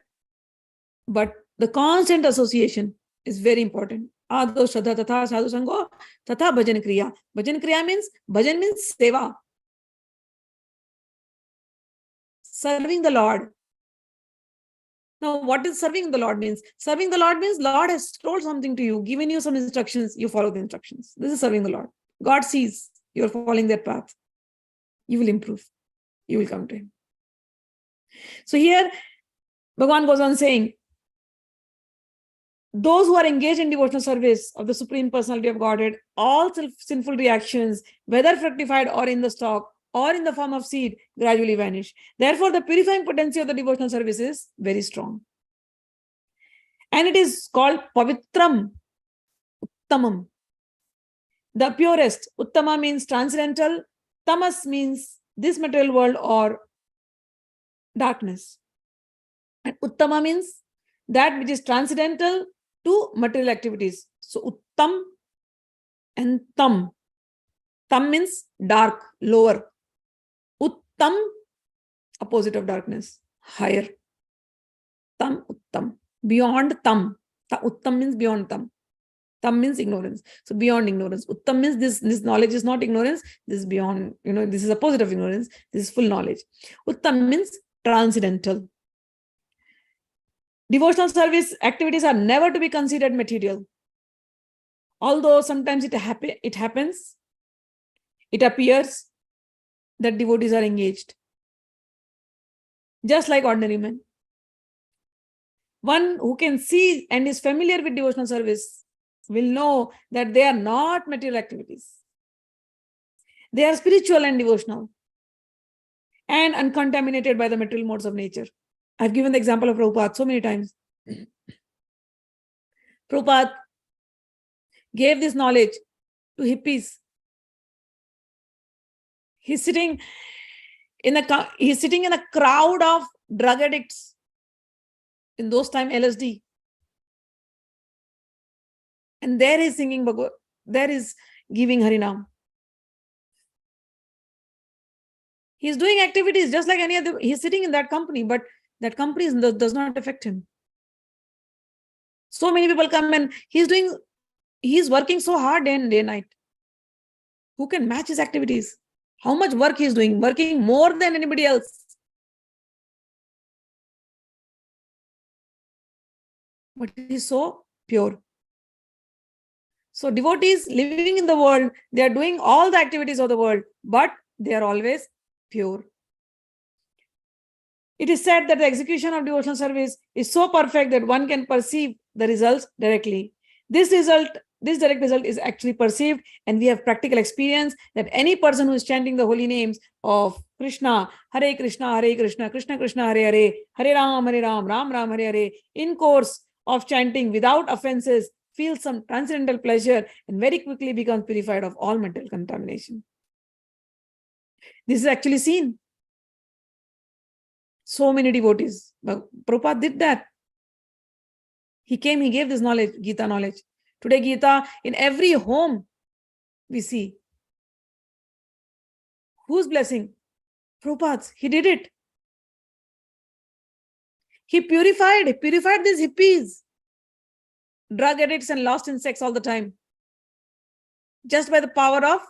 But the constant association is very important. Ado shraddha tatha sadhu sango tatha bhajan kriya. Bhajan kriya means seva. Serving the Lord. Now, what is serving the Lord means? Serving the Lord means Lord has told something to you, given you some instructions, you follow the instructions. This is serving the Lord. God sees you're following that path. You will improve. You will come to Him. So here, Bhagavan goes on saying, those who are engaged in devotional service of the Supreme Personality of Godhead, all sinful reactions, whether fructified or in the stalk, or in the form of seed, gradually vanish. Therefore, the purifying potency of the devotional service is very strong. And it is called pavitram, uttamam. The purest. Uttama means transcendental. Tamas means this material world or darkness. And uttama means that which is transcendental to material activities. So uttam and tam. Tam means dark, lower. Uttam, opposite of darkness, higher. Tam, uttam. Beyond tam. Uttam means beyond tam. Tam means ignorance. So beyond ignorance. Uttam means this knowledge is not ignorance. This is beyond, this is opposite of ignorance. This is full knowledge. Uttam means transcendental. Devotional service activities are never to be considered material. Although sometimes it happens, it appears that devotees are engaged, just like ordinary men. One who can see and is familiar with devotional service will know that they are not material activities. They are spiritual and devotional and uncontaminated by the material modes of nature. I've given the example of Prabhupada so many times. Prabhupada gave this knowledge to hippies. He's sitting in a crowd of drug addicts. In those times, LSD. And there he's singing Bhagavad, there is giving Harinam. He's doing activities just like any other. He's sitting in that company, but that company does not affect him. So many people come and he's working so hard day and night. Who can match his activities? How much work he's doing, working more than anybody else. But he's so pure. So devotees living in the world, they are doing all the activities of the world, but they are always pure. It is said that the execution of devotional service is so perfect that one can perceive the results directly. This direct result is actually perceived, and we have practical experience that any person who is chanting the holy names of Krishna, Hare Krishna, Krishna Krishna, Hare Ram, Ram Ram, Hare Hare, in course of chanting without offenses, feels some transcendental pleasure and very quickly becomes purified of all mental contamination. This is actually seen. So many devotees. Prabhupada did that. He came, he gave this knowledge, Gita knowledge. Today, Gita in every home we see. Whose blessing? Prabhupada's. He did it. He purified these hippies, drug addicts and lost in sex all the time, just by the power of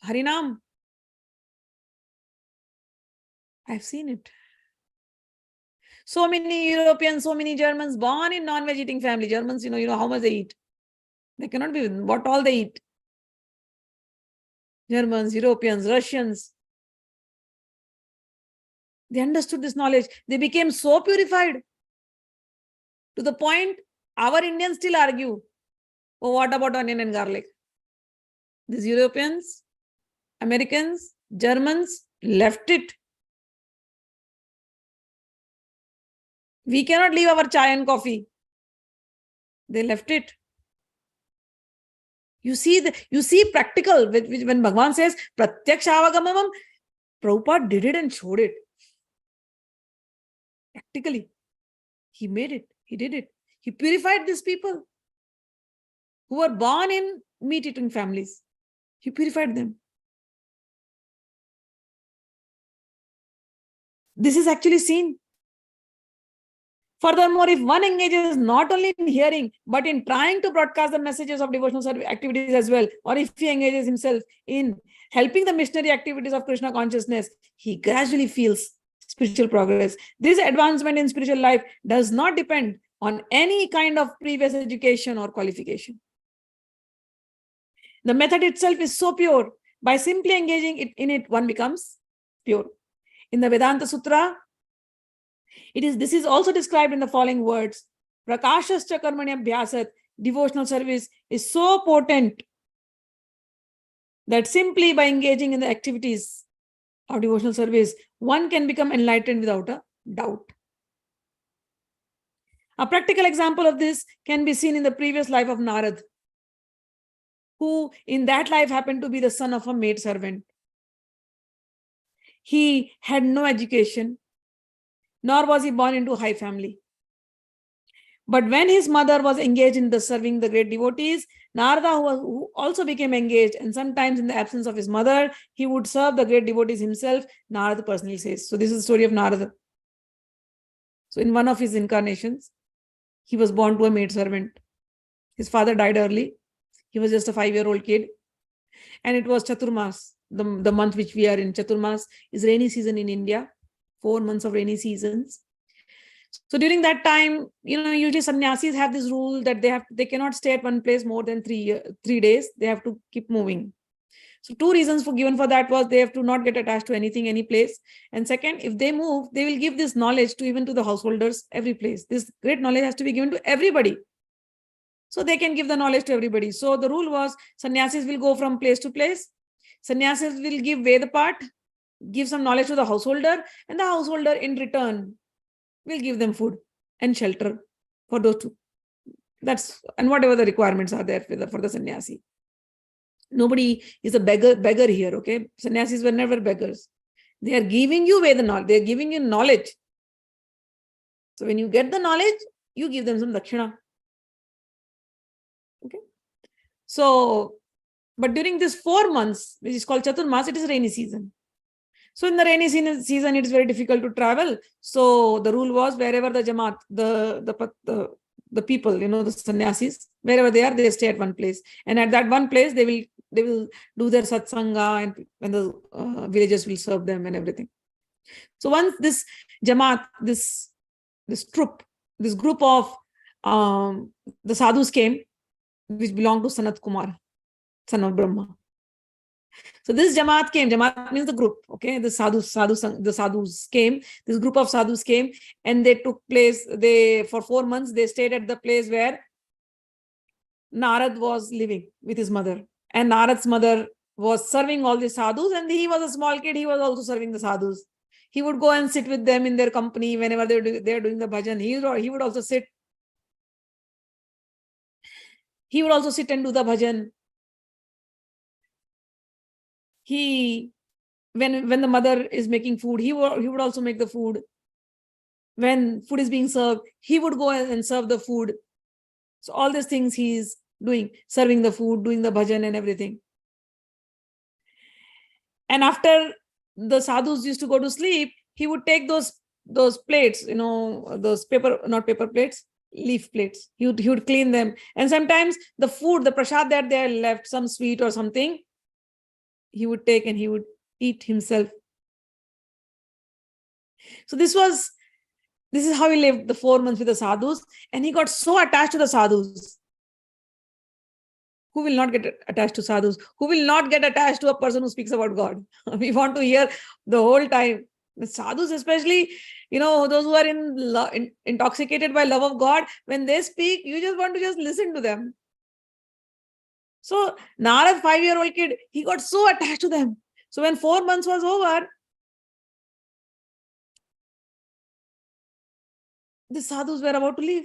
Harinam. I've seen it. So many Europeans, so many Germans born in non-veg eating family. Germans, you know how much they eat. They cannot be what all they eat. Germans, Europeans, Russians. They understood this knowledge. They became so purified to the point our Indians still argue, oh, what about onion and garlic? These Europeans, Americans, Germans left it. We cannot leave our chai and coffee. They left it. You see practical, when Bhagavan says, Pratyaksha-avagamamam, Prabhupada did it and showed it. Practically. He made it. He did it. He purified these people who were born in meat-eating families. He purified them. this is actually seen. Furthermore, if one engages not only in hearing, but in trying to broadcast the messages of devotional activities as well, or if he engages himself in helping the missionary activities of Krishna consciousness, he gradually feels spiritual progress. This advancement in spiritual life does not depend on any kind of previous education or qualification. The method itself is so pure. By simply engaging in it, one becomes pure. In the Vedanta Sutra, this is also described in the following words. Prakashascha karmanya abhyasat, devotional service is so potent that simply by engaging in the activities of devotional service, one can become enlightened without a doubt. A practical example of this can be seen in the previous life of Narad, who in that life happened to be the son of a maid servant. He had no education, nor was he born into a high family. But when his mother was engaged in serving the great devotees, Narada, who also became engaged, and sometimes in the absence of his mother, he would serve the great devotees himself, Narada personally says. So this is the story of Narada. So in one of his incarnations, he was born to a maid servant. His father died early. He was just a 5-year-old kid. And it was Chaturmas, the month which we are in. Chaturmas is rainy season in India, 4 months of rainy seasons. So during that time, usually sannyasis have this rule that they cannot stay at one place more than 3 days. They have to keep moving. So 2 reasons given for that was they have to not get attached to anything, any place. And second, if they move, they will give this knowledge even to the householders, every place. This great knowledge has to be given to everybody. So they can give the knowledge to everybody. So the rule was sannyasis will go from place to place. Sannyasis will give Veda part, give some knowledge to the householder, and the householder in return will give them food and shelter for those 2. And whatever the requirements are there for the sannyasi. Nobody is a beggar here, okay? Sannyasis were never beggars. They are giving you Veda knowledge. They are giving you knowledge. So when you get the knowledge, you give them some dakshina. Okay. So, but during this 4 months, which is called Chaturmas, it is rainy season. So in the rainy season, it is very difficult to travel. So the rule was wherever the Jamaat, the people, the sannyasis, wherever they are, they stay at one place. And at that one place, they will do their satsanga, and the villagers will serve them and everything. So once this Jamaat, this troop, this group of the sadhus came, which belonged to Sanat Kumar, son of Brahma. So this Jamaat came. Jamaat means the group. Okay, the sadhus came. This group of sadhus came, and they took place. For 4 months they stayed at the place where Narad was living with his mother, and Narad's mother was serving all the sadhus, and he was a small kid. He was also serving the sadhus. He would go and sit with them in their company whenever they are doing the bhajan. He would also sit. He would also sit and do the bhajan. When the mother is making food, he would also make the food. When food is being served, he would go and serve the food. So all these things he is doing, serving the food, doing the bhajan and everything. And after the sadhus used to go to sleep, he would take those plates, those not paper plates, leaf plates. He would clean them. And sometimes the food, the prasad that they had left, some sweet or something, he would take and he would eat himself. So this is how he lived the 4 months with the sadhus, and he got so attached to the sadhus. Who will not get attached to sadhus? Who will not get attached to a person who speaks about God? We want to hear the whole time. The sadhus, especially, those who are intoxicated by love of God, when they speak, you just want to listen to them. So Narad, 5-year-old kid, he got so attached to them. So when 4 months was over, the sadhus were about to leave.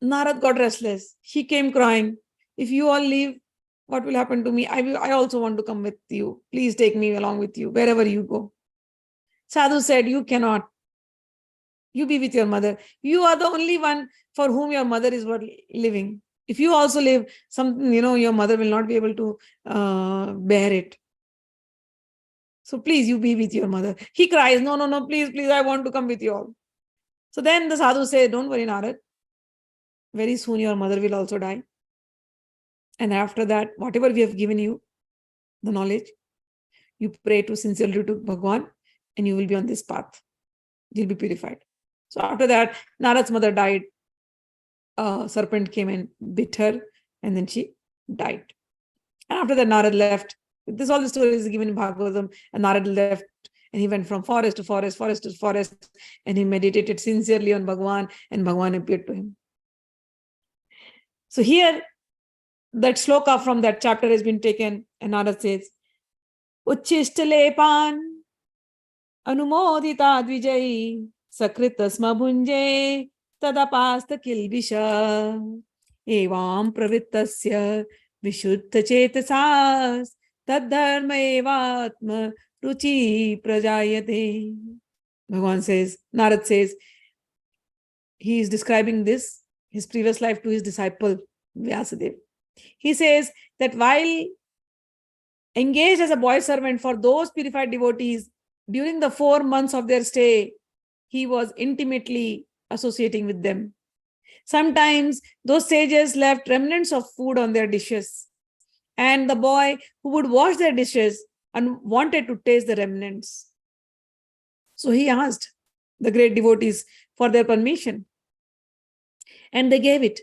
Narad got restless. He came crying. If you all leave, what will happen to me? I also want to come with you. Please take me along with you, wherever you go. Sadhu said, you cannot. You be with your mother. You are the only one for whom your mother is worth living. If you also live, your mother will not be able to bear it. So please, you be with your mother. He cries, no, no, no, please, please, I want to come with you all. So then the sadhu says, don't worry, Narad. Very soon your mother will also die. And after that, whatever we have given you, the knowledge, you pray to sincerely to Bhagwan and you will be on this path. You'll be purified. So after that, Narad's mother died. A serpent came and bit her and then she died. And after that, Narad left. All the story is given in Bhagavatam. And Narad left and he went from forest to forest, forest to forest, and he meditated sincerely on Bhagwan and Bhagwan appeared to him. So here, that shloka from that chapter has been taken and Narad says, Uchishta anumodita dvijai sakrita smabhunje tadapasta kilvisha evam pravittasya vishuddha chetasas tad dharma evatma ruchi prajayate. Bhagwan says, Narad says, he is describing this, his previous life, to his disciple Vyasadeva. He says that while engaged as a boy servant for those purified devotees, during the 4 months of their stay, he was intimately associating with them. Sometimes those sages left remnants of food on their dishes, and the boy who would wash their dishes and wanted to taste the remnants. So he asked the great devotees for their permission, and they gave it.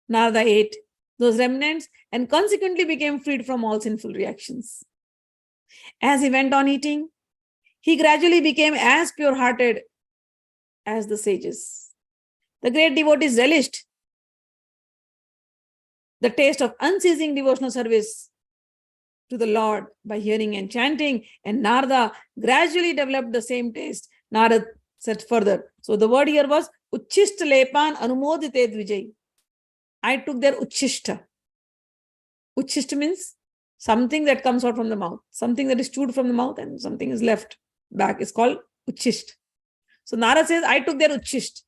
Narada ate those remnants and consequently became freed from all sinful reactions. As he went on eating, he gradually became as pure-hearted as the sages. The great devotees relished the taste of unceasing devotional service to the Lord by hearing and chanting, and Narada gradually developed the same taste. Narad said further. So the word here was Uchishta lepan anumodite dvijay. I took their uchishta. Uchishta means something that comes out from the mouth, something that is chewed from the mouth and something is left back is called uchishta. So Narad says, I took their uchishta.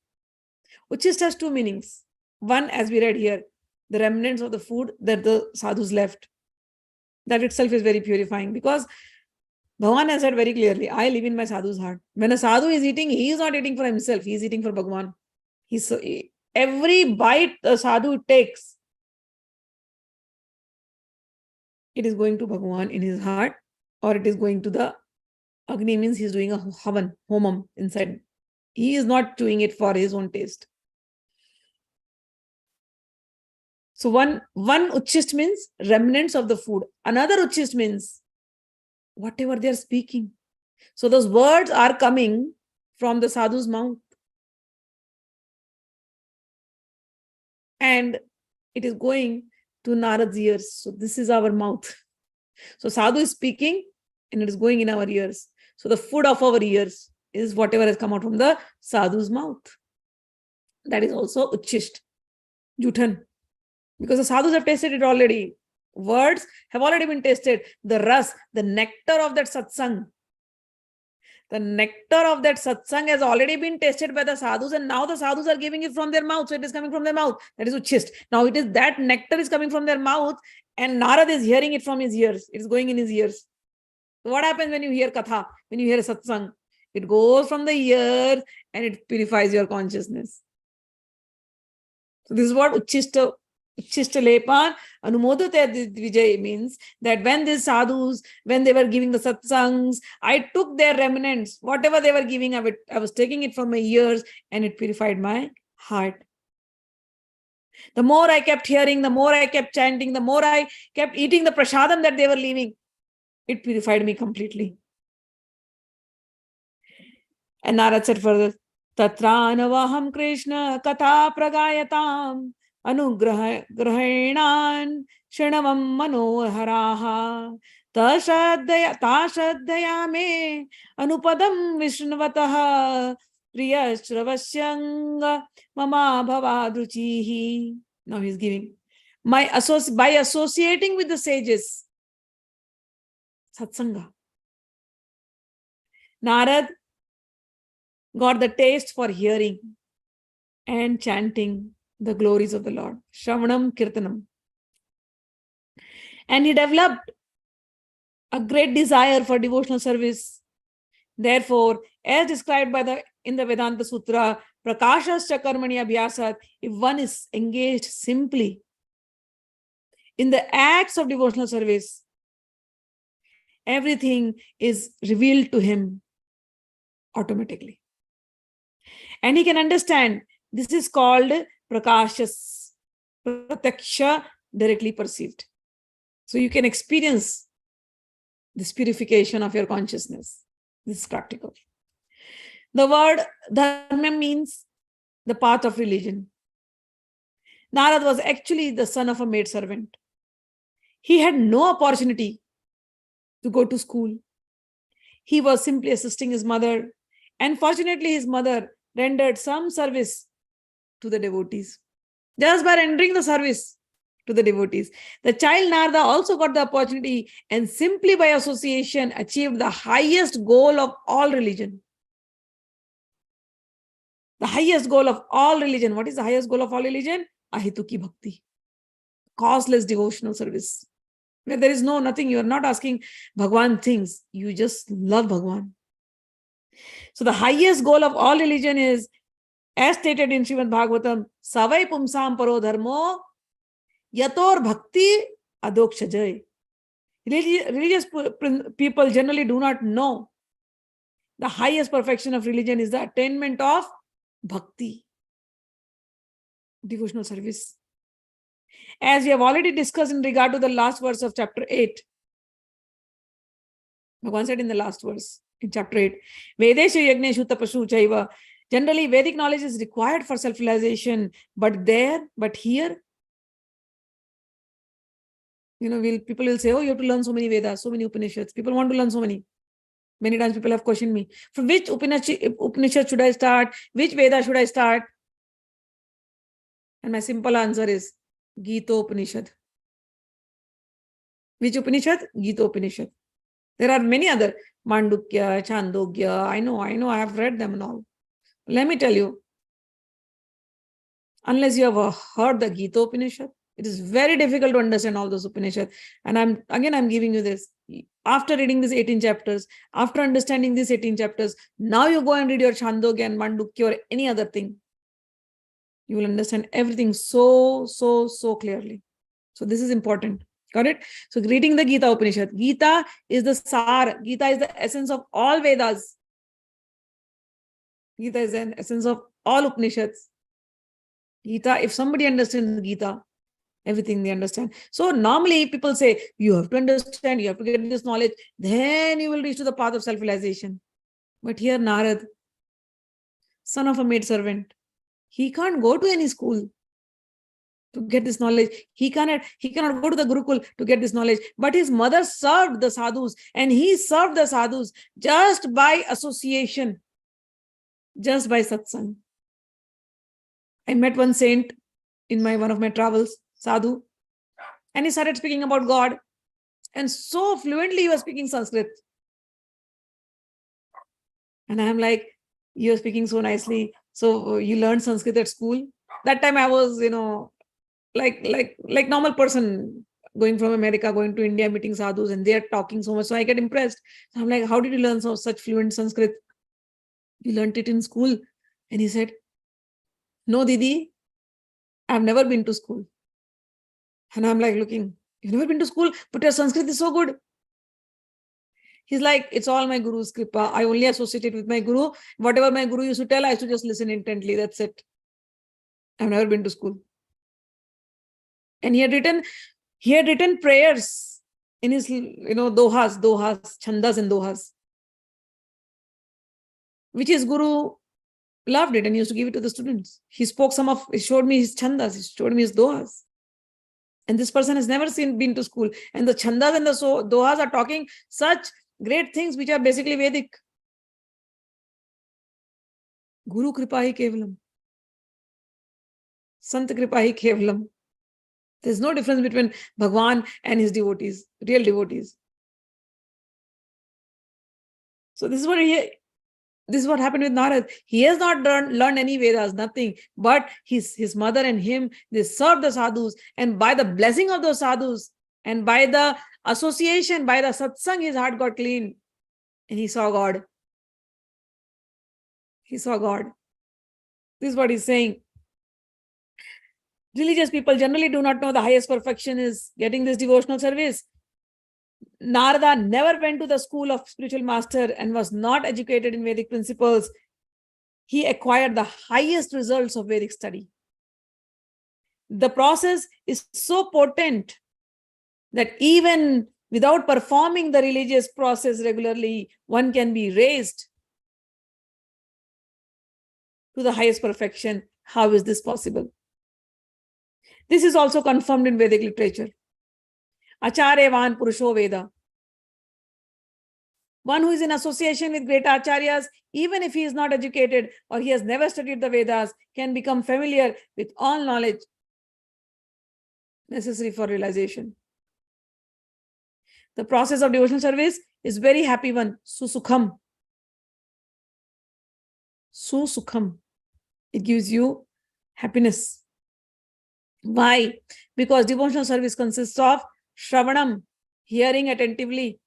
Uchishta has 2 meanings. One, as we read here, the remnants of the food that the sadhus left. That itself is very purifying, because Bhagavan has said very clearly, I live in my sadhu's heart. When a sadhu is eating, he is not eating for himself, he is eating for Bhagavan. Every bite a sadhu takes, it is going to Bhagavan in his heart, or it is going to the Agni, means he is doing a havan, homam inside. He is not doing it for his own taste. So one uchist means remnants of the food. Another uchist means whatever they are speaking. So those words are coming from the sadhu's mouth. And it is going to Narad's ears. So this is our mouth. So sadhu is speaking and it is going in our ears. So the food of our ears is whatever has come out from the sadhu's mouth. That is also uchist, juthan. Because the sadhus have tasted it already. Words have already been tasted. The ras, the nectar of that satsang. The nectar of that satsang has already been tasted by the sadhus, and now the sadhus are giving it from their mouth. So it is coming from their mouth. That is uchist. Now it is that nectar is coming from their mouth, and Narad is hearing it from his ears. It is going in his ears. So what happens when you hear katha, when you hear a satsang? It goes from the ear and it purifies your consciousness. So this is what uchista lepan anumodate dvijay means, that when these sadhus, when they were giving the satsangs, I took their remnants, whatever they were giving, I was taking it from my ears and it purified my heart. The more I kept hearing, the more I kept chanting, the more I kept eating the prasadam that they were leaving, it purified me completely. And Narad said further, Tatra navaham Krishna katha pragayatam anugrahenan shanavam manoharaha tashaddhaya me anupadam vishnuvataha priyashravashyanga mama bhavadruchihi. Now he's giving, by associating with the sages, satsanga, Narad got the taste for hearing and chanting the glories of the Lord. Shravanam Kirtanam. And he developed a great desire for devotional service. Therefore, as described in the Vedanta Sutra, prakashascha karmani abhyasat, if one is engaged simply in the acts of devotional service, everything is revealed to him automatically. And he can understand. This is called prakashas, pratyaksha, directly perceived. So you can experience this purification of your consciousness. This is practical. The word dharma means the path of religion. Narad was actually the son of a maidservant. He had no opportunity to go to school. He was simply assisting his mother. And fortunately, his mother rendered some service to the devotees. Just by rendering the service to the devotees, the child Narada also got the opportunity and simply by association achieved the highest goal of all religion. The highest goal of all religion. What is the highest goal of all religion? Ahituki bhakti. Causeless devotional service. Where there is nothing, you are not asking Bhagwan things. You just love Bhagwan. So the highest goal of all religion is, as stated in Srimad Bhagavatam, Savai Pumsam Paro Dharmo Yator Bhakti Adokshajay. Religious people generally do not know the highest perfection of religion is the attainment of bhakti, devotional service. As we have already discussed in regard to the last verse of chapter 8, Bhagavan said in the last verse, in chapter 8, Vedeshu Yagneshu Tapashu Chaiva. Generally, Vedic knowledge is required for self-realization, but here, people will say, oh, you have to learn so many Vedas, so many Upanishads. People want to learn so many. Many times people have questioned me, from which Upanishad should I start? Which Veda should I start? And my simple answer is Gitopanishad. Which Upanishad? Gitopanishad. There are many other, Mandukya, Chandogya. I know, I have read them and all. Let me tell you, unless you have heard the Gitopanishad, it is very difficult to understand all those Upanishads. And I'm giving you this. After reading these 18 chapters, after understanding these 18 chapters, now you go and read your Chandogya and Mandukya or any other thing. You will understand everything so clearly. So this is important. Got it? So reading the Gita Upanishad. Gita is the sar. Gita is the essence of all Vedas. Gita is the essence of all Upanishads. Gita, if somebody understands Gita, everything they understand. So normally people say, you have to understand, you have to get this knowledge, then you will reach to the path of self-realization. But here Narad, son of a maidservant, he can't go to any school to get this knowledge. He cannot go to the Gurukul to get this knowledge. But his mother served the sadhus, and he served the sadhus just by association, just by satsang. I met one saint in one of my travels, sadhu, and he started speaking about God, and so fluently he was speaking Sanskrit. And I'm like, you're speaking so nicely. So you learned Sanskrit at school? That time I was, like normal person going from America, going to India, meeting sadhus, and they're talking so much. So I get impressed. So I'm like, how did you learn such fluent Sanskrit? You learned it in school. And he said, no, Didi, I've never been to school. And I'm like looking, you've never been to school, but your Sanskrit is so good. He's like, it's all my Guru's kripa. I only associate with my Guru. Whatever my Guru used to tell, I used to just listen intently. That's it. I've never been to school. And he had written prayers in his, dohas, chandas and dohas, which his Guru loved it and used to give it to the students. He showed me his chandas, he showed me his dohas. And this person has never been to school. And the chandas and the dohas are talking such great things which are basically Vedic. Guru kripa hi kevalam. Sant kripa hi kevalam. There's no difference between Bhagwan and his devotees, real devotees. So this is what happened with Narad. He has not learned any Vedas, nothing. But his mother and him, they served the sadhus. And by the blessing of those sadhus, and by the association, by the satsang, his heart got clean and he saw God. He saw God. This is what he's saying. Religious people generally do not know the highest perfection is getting this devotional service. Narada never went to the school of spiritual master and was not educated in Vedic principles. He acquired the highest results of Vedic study. The process is so potent that even without performing the religious process regularly, one can be raised to the highest perfection. How is this possible? This is also confirmed in Vedic literature. Acharyavan Purusho Veda. One who is in association with great acharyas, even if he is not educated or he has never studied the Vedas, can become familiar with all knowledge necessary for realization. The process of devotional service is very happy one. Susukham. Susukham. It gives you happiness. Why? Because devotional service consists of Shravanam, hearing attentively.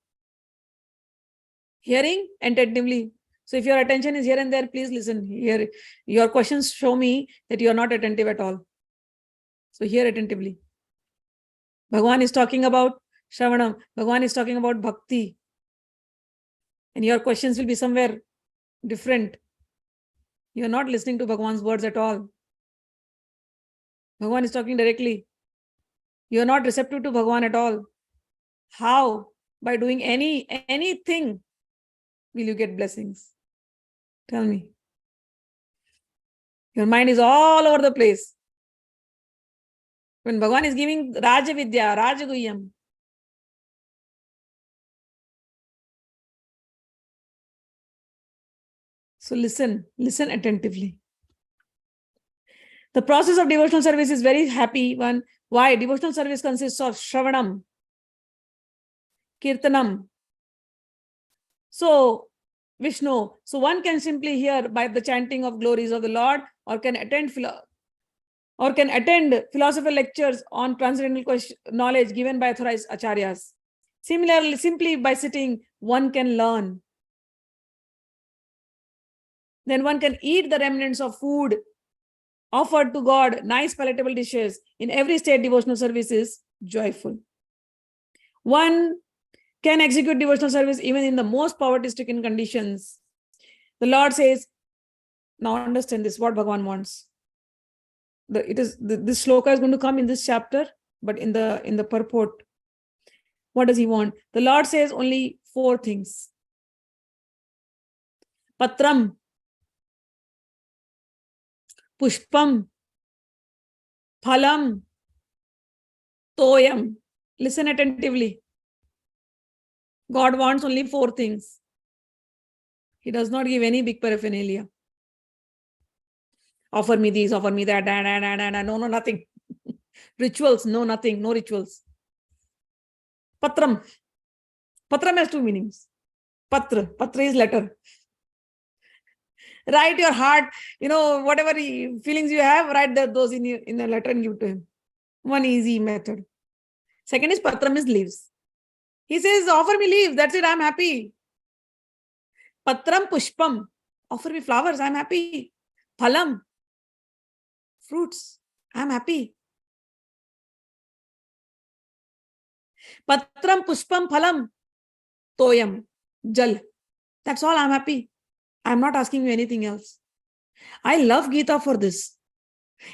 Hearing attentively. So if your attention is here and there, please listen. Here, your questions show me that you are not attentive at all. So hear attentively. Bhagwan is talking about Shravanam. Bhagwan is talking about Bhakti. And your questions will be somewhere different. You are not listening to Bhagwan's words at all. Bhagwan is talking directly. You are not receptive to Bhagwan at all. How? By doing anything will you get blessings? Tell me. Your mind is all over the place. When Bhagwan is giving Raja Vidya, Raja Guhyam, so listen attentively. The process of devotional service is very happy one. Why? Devotional service consists of Shravanam, Kirtanam. So, Vishnu. So one can simply hear by the chanting of glories of the Lord, or can attend philosophical lectures on transcendental knowledge given by authorized acharyas. Similarly, simply by sitting, one can learn. Then one can eat the remnants of food offered to God, nice palatable dishes. In every state, devotional service is joyful. One can execute devotional service even in the most poverty-stricken conditions. The Lord says, now understand this, what Bhagavan wants. This shloka is going to come in this chapter, but in the purport, what does he want? The Lord says only 4 things. Patram, Pushpam, Phalam, Toyam. Listen attentively. God wants only 4 things. He does not give any big paraphernalia. Offer me these, offer me that, no, nothing. Rituals, no, nothing, no rituals. Patram. Patram has 2 meanings. Patra is letter. Write your heart, whatever feelings you have, write those in a letter and give to him. One easy method. Second is Patram is leaves. He says, offer me leaves, that's it, I'm happy. Patram Pushpam, offer me flowers, I'm happy. Phalam, fruits, I'm happy. Patram Pushpam Phalam, Toyam, Jal. That's all, I'm happy. I'm not asking you anything else. I love Gita for this.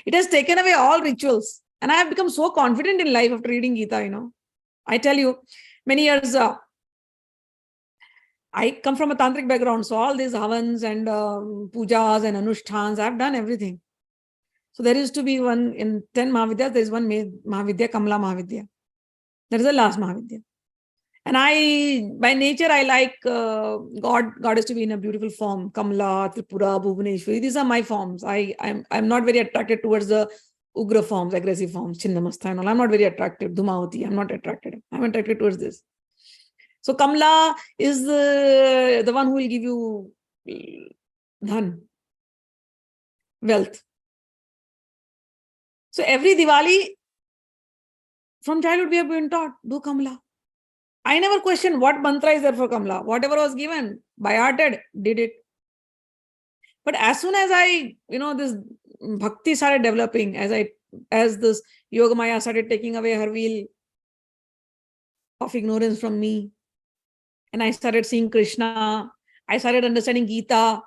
It has taken away all rituals. And I have become so confident in life after reading Gita, I tell you, many years, I come from a tantric background. So all these havans and pujas and anushtans, I've done everything. So there used to be one in 10 Mahavidyas, there is one Mahavidya, Kamala Mahavidya. That is the last Mahavidya. And by nature, I like goddess to be in a beautiful form. Kamala, Tripura, Bhuvaneshwari. These are my forms. I'm not very attracted towards the Ugra forms, aggressive forms, Chinnamastha and all. I'm not very attracted. Dhumavati, I'm not attracted. I'm attracted towards this. So Kamala is the one who will give you dhan, wealth. So every Diwali, from childhood we have been taught, do Kamala. I never questioned what mantra is there for Kamla. Whatever was given, by hearted, did it. But as soon as I, this bhakti started developing, as this Yoga Maya started taking away her wheel of ignorance from me, and I started seeing Krishna, I started understanding Gita,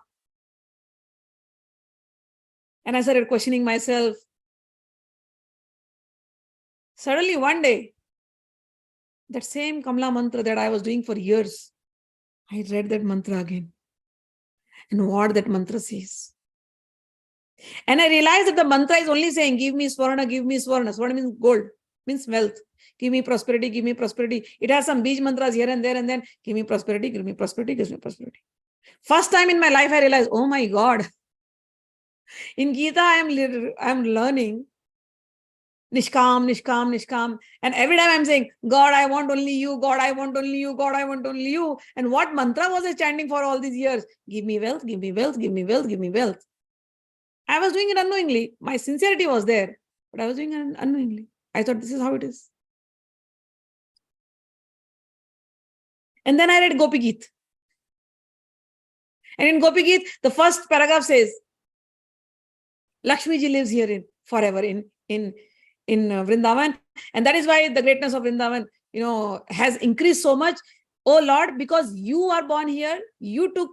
and I started questioning myself. Suddenly one day, that same Kamla mantra that I was doing for years, I read that mantra again. And what that mantra says. And I realized that the mantra is only saying, give me swarna, give me swarna. Swarna means gold, means wealth. Give me prosperity, give me prosperity. It has some beach mantras here and there, and then give me prosperity, give me prosperity, give me prosperity. First time in my life, I realized, oh my God. In Gita, I'm learning Nishkam, Nishkam, Nishkam. And every time I'm saying, God, I want only you. God, I want only you. God, I want only you. And what mantra was I chanting for all these years? Give me wealth, give me wealth, give me wealth, give me wealth. I was doing it unknowingly. My sincerity was there, but I was doing it unknowingly. I thought this is how it is. And then I read Gopi Gita. And in Gopi Gita, the first paragraph says, Lakshmi ji lives here forever in Vrindavan. And that is why the greatness of Vrindavan, has increased so much. Oh Lord, because you are born here, you took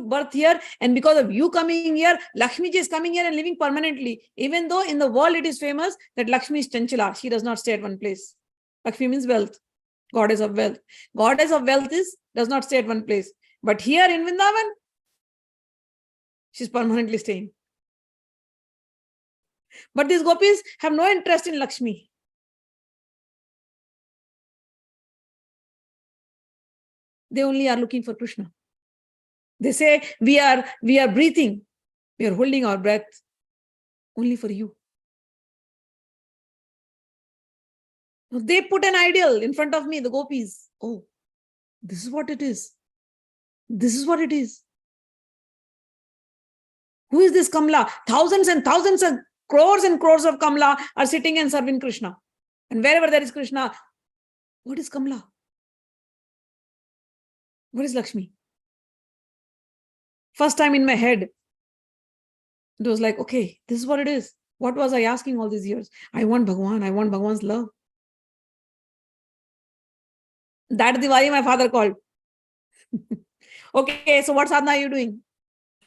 birth here, and because of you coming here, Lakshmi ji is coming here and living permanently. Even though in the world it is famous that Lakshmi is Chanchala, she does not stay at one place. Lakshmi means wealth, goddess of wealth. Goddess of wealth does not stay at one place. But here in Vrindavan, she's permanently staying. But these gopis have no interest in Lakshmi. They only are looking for Krishna. They say, we are breathing, we are holding our breath only for you. They put an ideal in front of me, the gopis. Oh, this is what it is. This is what it is. Who is this Kamla? Thousands and thousands and crores of Kamla are sitting and serving Krishna. And wherever there is Krishna, what is Kamla? What is Lakshmi? First time in my head, it was like, okay, this is what it is. What was I asking all these years? I want Bhagwan. I want Bhagwan's love. That Diwali, my father called. Okay, so what sadhana are you doing?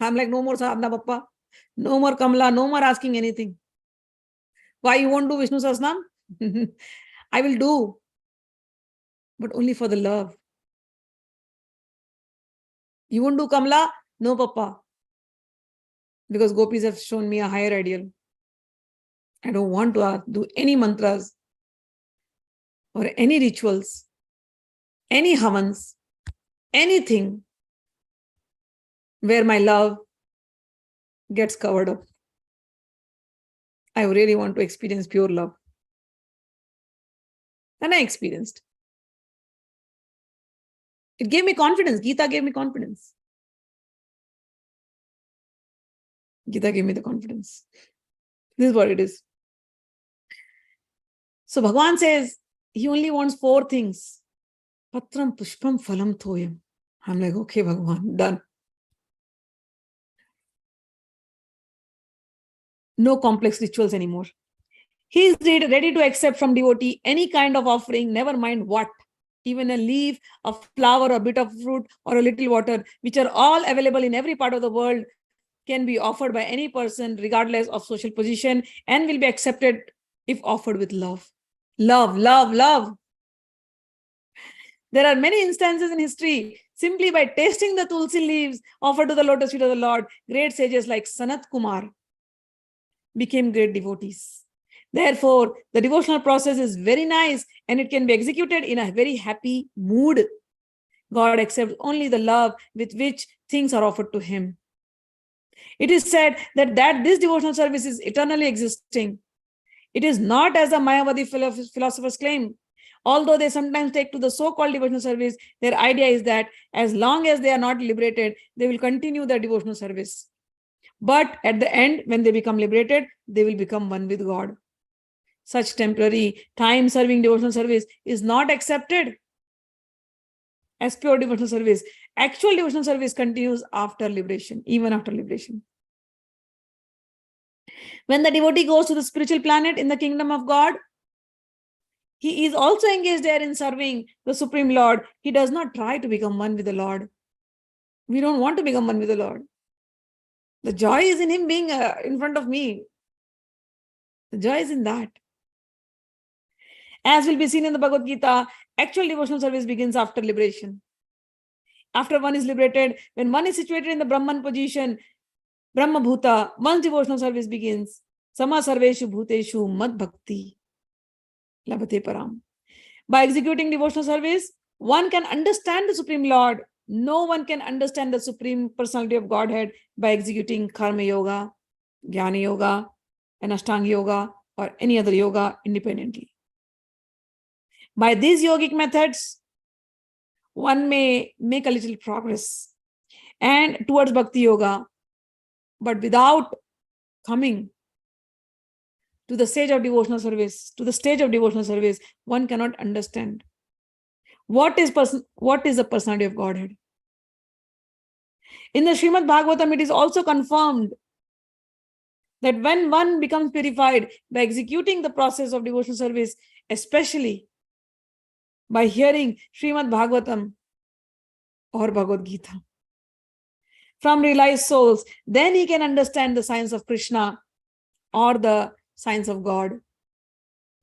I'm like, no more sadhana, Papa. No more Kamla. No more asking anything. Why you won't do Vishnu Sahasranam? I will do, but only for the love. You won't do Kamla? No, Papa. Because gopis have shown me a higher ideal. I don't want to do any mantras or any rituals, any havans, anything where my love gets covered up. I really want to experience pure love. And I experienced. It gave me confidence. Gita gave me confidence. Gita gave me the confidence. This is what it is. So Bhagavan says he only wants 4 things. Patram pushpam phalam thoyam. I'm like, okay, Bhagavan, done. No complex rituals anymore. He is ready to accept from devotee any kind of offering, never mind what. Even a leaf, a flower, a bit of fruit, or a little water, which are all available in every part of the world, can be offered by any person regardless of social position and will be accepted if offered with love. Love, love, love. There are many instances in history, simply by tasting the tulsi leaves offered to the lotus feet of the Lord, great sages like Sanat Kumar became great devotees. Therefore, the devotional process is very nice and it can be executed in a very happy mood. God accepts only the love with which things are offered to him. It is said that this devotional service is eternally existing. It is not as the Mayavadi philosophers claim. Although they sometimes take to the so-called devotional service, their idea is that as long as they are not liberated, they will continue their devotional service. But at the end, when they become liberated, they will become one with God. Such temporary, time-serving devotional service is not accepted as pure devotional service. Actual devotional service continues after liberation, even after liberation. When the devotee goes to the spiritual planet in the kingdom of God, he is also engaged there in serving the Supreme Lord. He does not try to become one with the Lord. We don't want to become one with the Lord. The joy is in him being in front of me. The joy is in that. As will be seen in the Bhagavad Gita, actual devotional service begins after liberation. After one is liberated, when one is situated in the Brahman position, Brahma Bhuta, one's devotional service begins. Sama sarveshu bhuteshu mad bhakti labhate param. By executing devotional service, one can understand the Supreme Lord. No one can understand the Supreme Personality of Godhead by executing Karma Yoga, Jnana Yoga, and Ashtanga Yoga, or any other yoga independently. By these yogic methods, one may make a little progress and towards Bhakti Yoga, but without coming to the stage of devotional service, one cannot understand what is the personality of Godhead. In the Srimad Bhagavatam, it is also confirmed that when one becomes purified by executing the process of devotional service, especially by hearing Srimad Bhagavatam or Bhagavad Gita from realized souls, then he can understand the science of Krishna or the science of God.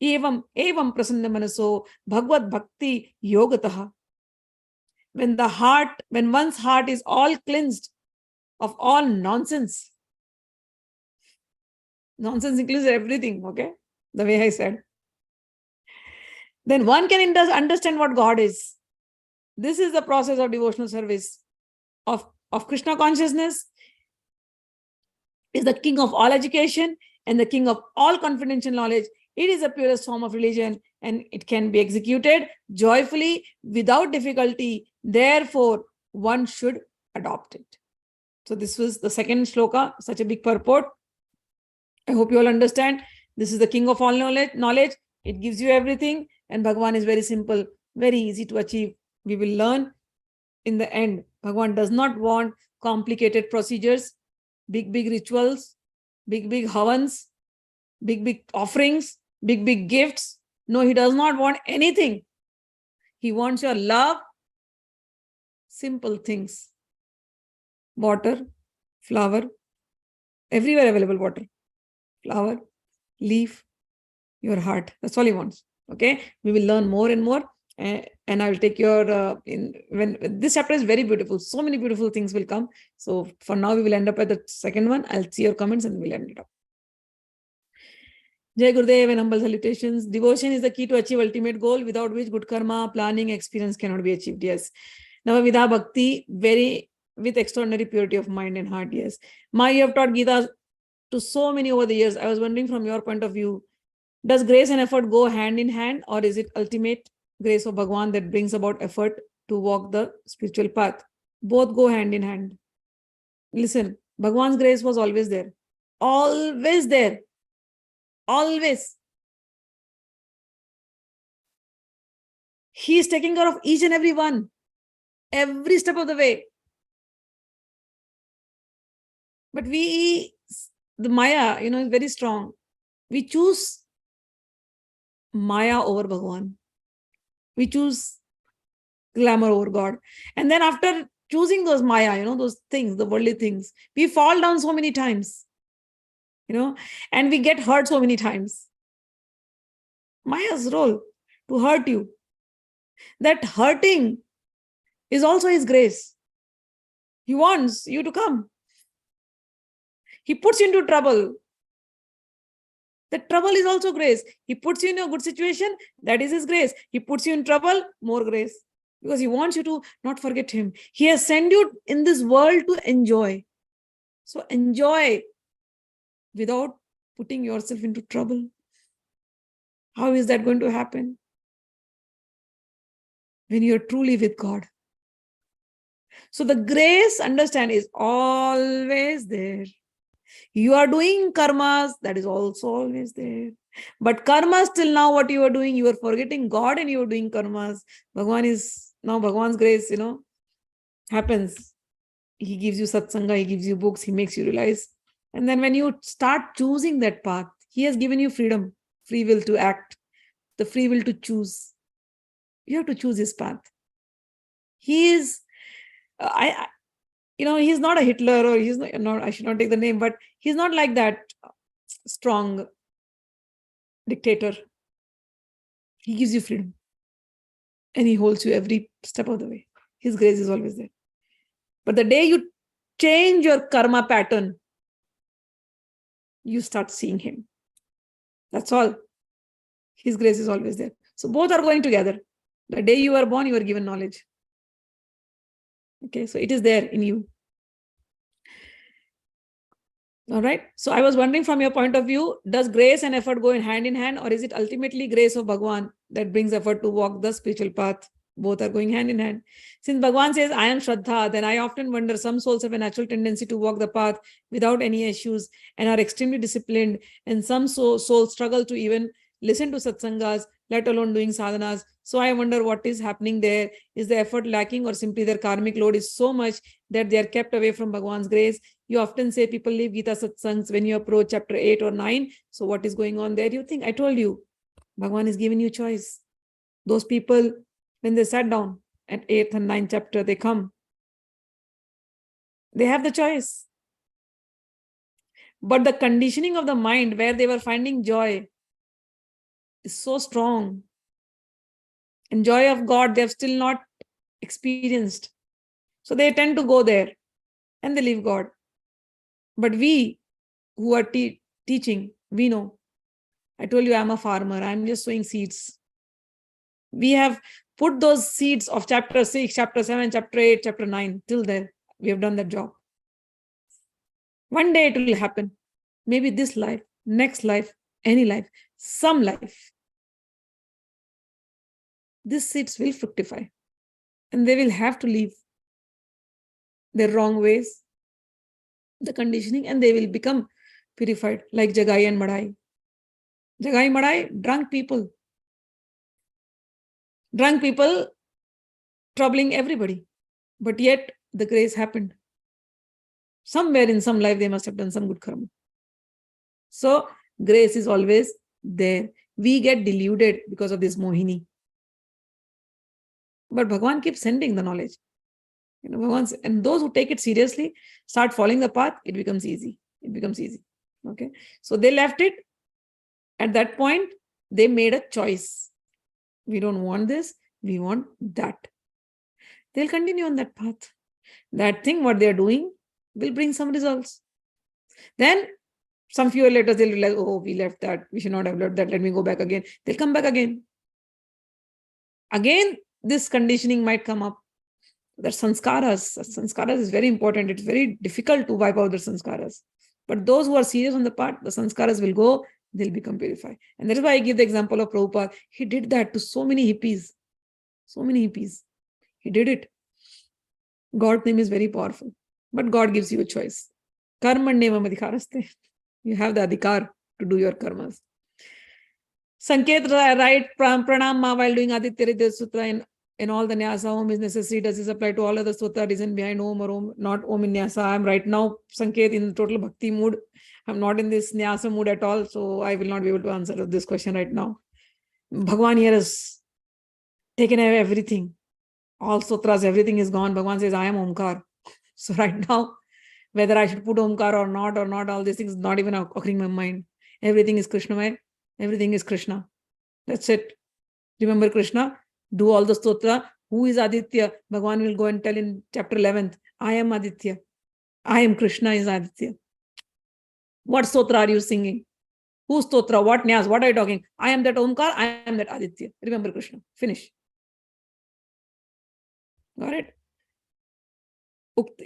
Evam prasanna manaso Bhagavad Bhakti yogataha. When one's heart is all cleansed of all nonsense. Nonsense includes everything, okay? The way I said. Then one can understand what God is. This is the process of devotional service. Of Krishna consciousness is the king of all education and the king of all confidential knowledge. It is the purest form of religion and it can be executed joyfully without difficulty. Therefore, one should adopt it. So this was the second shloka, such a big purport. I hope you all understand. This is the king of all knowledge. It gives you everything. And Bhagavan is very simple, very easy to achieve. We will learn in the end. Bhagavan does not want complicated procedures, big rituals, big havans, big offerings, big gifts. No, he does not want anything. He wants your love, simple things. Water, flower, everywhere available water, flower, leaf, your heart. That's all he wants. Okay, we will learn more and more. And I will take your, when this chapter is very beautiful, so many beautiful things will come. So for now, we will end up at the second one. I'll see your comments and we'll end it up. Jai Gurudev and humble salutations. Devotion is the key to achieve ultimate goal, without which good karma, planning, experience cannot be achieved. Yes. Navdha Bhakti, with extraordinary purity of mind and heart. Yes. Ma, you have taught Gita to so many over the years. I was wondering from your point of view, does grace and effort go hand in hand, or is it ultimate grace of Bhagwan that brings about effort to walk the spiritual path? Both go hand in hand. Listen, Bhagwan's grace was always there. Always there. Always. He is taking care of each and every one. Every step of the way. But the Maya, is very strong. We choose Maya over Bhagwan. We choose glamour over God. And then after choosing those Maya, those things, the worldly things, we fall down so many times, and we get hurt so many times. Maya's role to hurt you. That hurting is also his grace. He wants you to come. He puts you into trouble. That trouble is also grace. He puts you in a good situation. That is his grace. He puts you in trouble, more grace. Because he wants you to not forget him. He has sent you in this world to enjoy. So enjoy without putting yourself into trouble. How is that going to happen? When you're truly with God. So the grace, understand, is always there. You are doing karmas, that is also always there. But karmas till now, what you are doing, you are forgetting God and you are doing karmas. Bhagavan is Now Bhagwan's grace, happens. He gives you satsanga, he gives you books, he makes you realize. And then when you start choosing that path, he has given you freedom, free will to act, the free will to choose. You have to choose his path. He is, he's not a Hitler, or he's not, I should not take the name, but he's not like that strong dictator. He gives you freedom. And he holds you every step of the way. His grace is always there. But the day you change your karma pattern, you start seeing him. That's all. His grace is always there. So both are going together. The day you are born, you are given knowledge. Okay, so it is there in you. All right. So I was wondering, from your point of view, does grace and effort go in hand, or is it ultimately grace of Bhagwan that brings effort to walk the spiritual path? Both are going hand in hand. Since Bhagwan says, I am Shraddha, then I often wonder, some souls have a natural tendency to walk the path without any issues and are extremely disciplined, and some souls struggle to even listen to satsangas, let alone doing sadhanas. So I wonder what is happening there. Is the effort lacking, or simply their karmic load is so much that they are kept away from Bhagwan's grace? You often say people leave Gita satsangs when you approach chapter 8 or 9. So what is going on there? You think, I told you, Bhagwan is giving you choice. Those people, when they sat down at 8th and 9th chapter, they come. They have the choice. But the conditioning of the mind where they were finding joy is so strong. And joy of God, they have still not experienced. So they tend to go there and they leave God. But we who are teaching, we know. I told you I'm a farmer. I'm just sowing seeds. We have put those seeds of chapter 6, chapter 7, chapter 8, chapter 9, till there. We have done that job. One day it will happen. Maybe this life, next life, any life, some life. These seeds will fructify. And they will have to leave their wrong ways, the conditioning, and they will become purified, like Jagai and Madhai. Jagai Madhai, drunk people troubling everybody. But yet the grace happened. Somewhere in some life they must have done some good karma. So grace is always there. We get deluded because of this Mohini. But Bhagwan keeps sending the knowledge. And those who take it seriously, start following the path, it becomes easy. It becomes easy. Okay. So they left it. At that point, they made a choice. We don't want this, we want that. They'll continue on that path. That thing, what they're doing, will bring some results. Then, some few years later, they'll realize, oh, we left that. We should not have left that. Let me go back again. They'll come back again. Again, this conditioning might come up. That sanskaras is very important. It's very difficult to wipe out the sanskaras. But those who are serious on the path, the sanskaras will go, they'll become purified. And that is why I give the example of Prabhupada. He did that to so many hippies. So many hippies. He did it. God's name is very powerful. But God gives you a choice. Karmanyevam adhikaraste. You have the adhikar to do your karmas. Sanket write pranam ma while doing Aditya Hridaya Sutra in all the Nyasa. Om is necessary. Does this apply to all other Sutra? Reason behind Om or Om, not Om in Nyasa. I'm right now, Sanket, in total bhakti mood. I'm not in this Nyasa mood at all. So I will not be able to answer this question right now. Bhagwan here has taken away everything. All sutras, everything is gone. Bhagwan says, I am Omkar. So right now, whether I should put Omkar or not, all these things not even occurring in my mind. Everything is Krishnamay. Everything is Krishna. That's it. Remember Krishna. Do all the stotra. Who is Aditya? Bhagwan will go and tell in chapter 11th. I am Aditya. I am Krishna is Aditya. What stotra are you singing? Whose stotra? What nyas? What are you talking? I am that Omkar. I am that Aditya. Remember Krishna. Finish. Got it?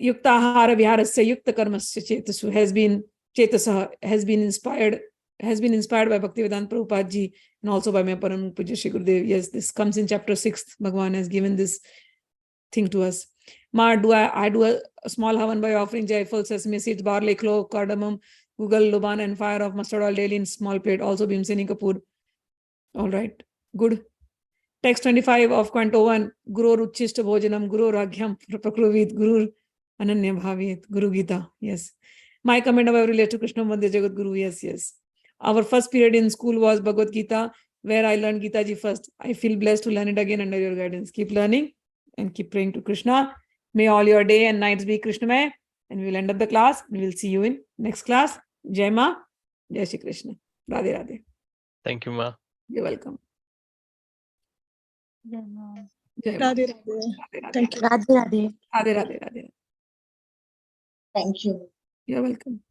Yuktahara viharasya yukta karmasya chetasu has been inspired by Bhaktivedanta Prabhupada ji and also by my Param Puja Shri Gurudev. Yes, this comes in chapter 6. Bhagwan has given this thing to us. I do a small havan by offering jaifal, sesame seeds, barley, clove, cardamom, gugal, luban, and fire of mustard oil daily in small plate. Also Bhimseni Kapoor. All right. Good. Text 25 of Canto 1, Guru Ruchishta Bhojanam, Guru Ragyam, Prakruvit, Guru Ananya Bhavit, Guru Gita. Yes. My comment about relate to Krishna Vande Jagat Guru. Yes, yes. Our first period in school was Bhagavad Gita, where I learned Gita ji first. I feel blessed to learn it again under your guidance. Keep learning and keep praying to Krishna. May all your day and nights be Krishnamay. And we will end up the class. We will see you in next class. Jai Ma, Jai Shri Krishna. Radhe Radhe. Thank you, Ma. You're welcome. Jai Ma. Radhe Radhe. Radhe. Thank you. Radhe Radhe. Radhe Radhe. Thank you. You're welcome.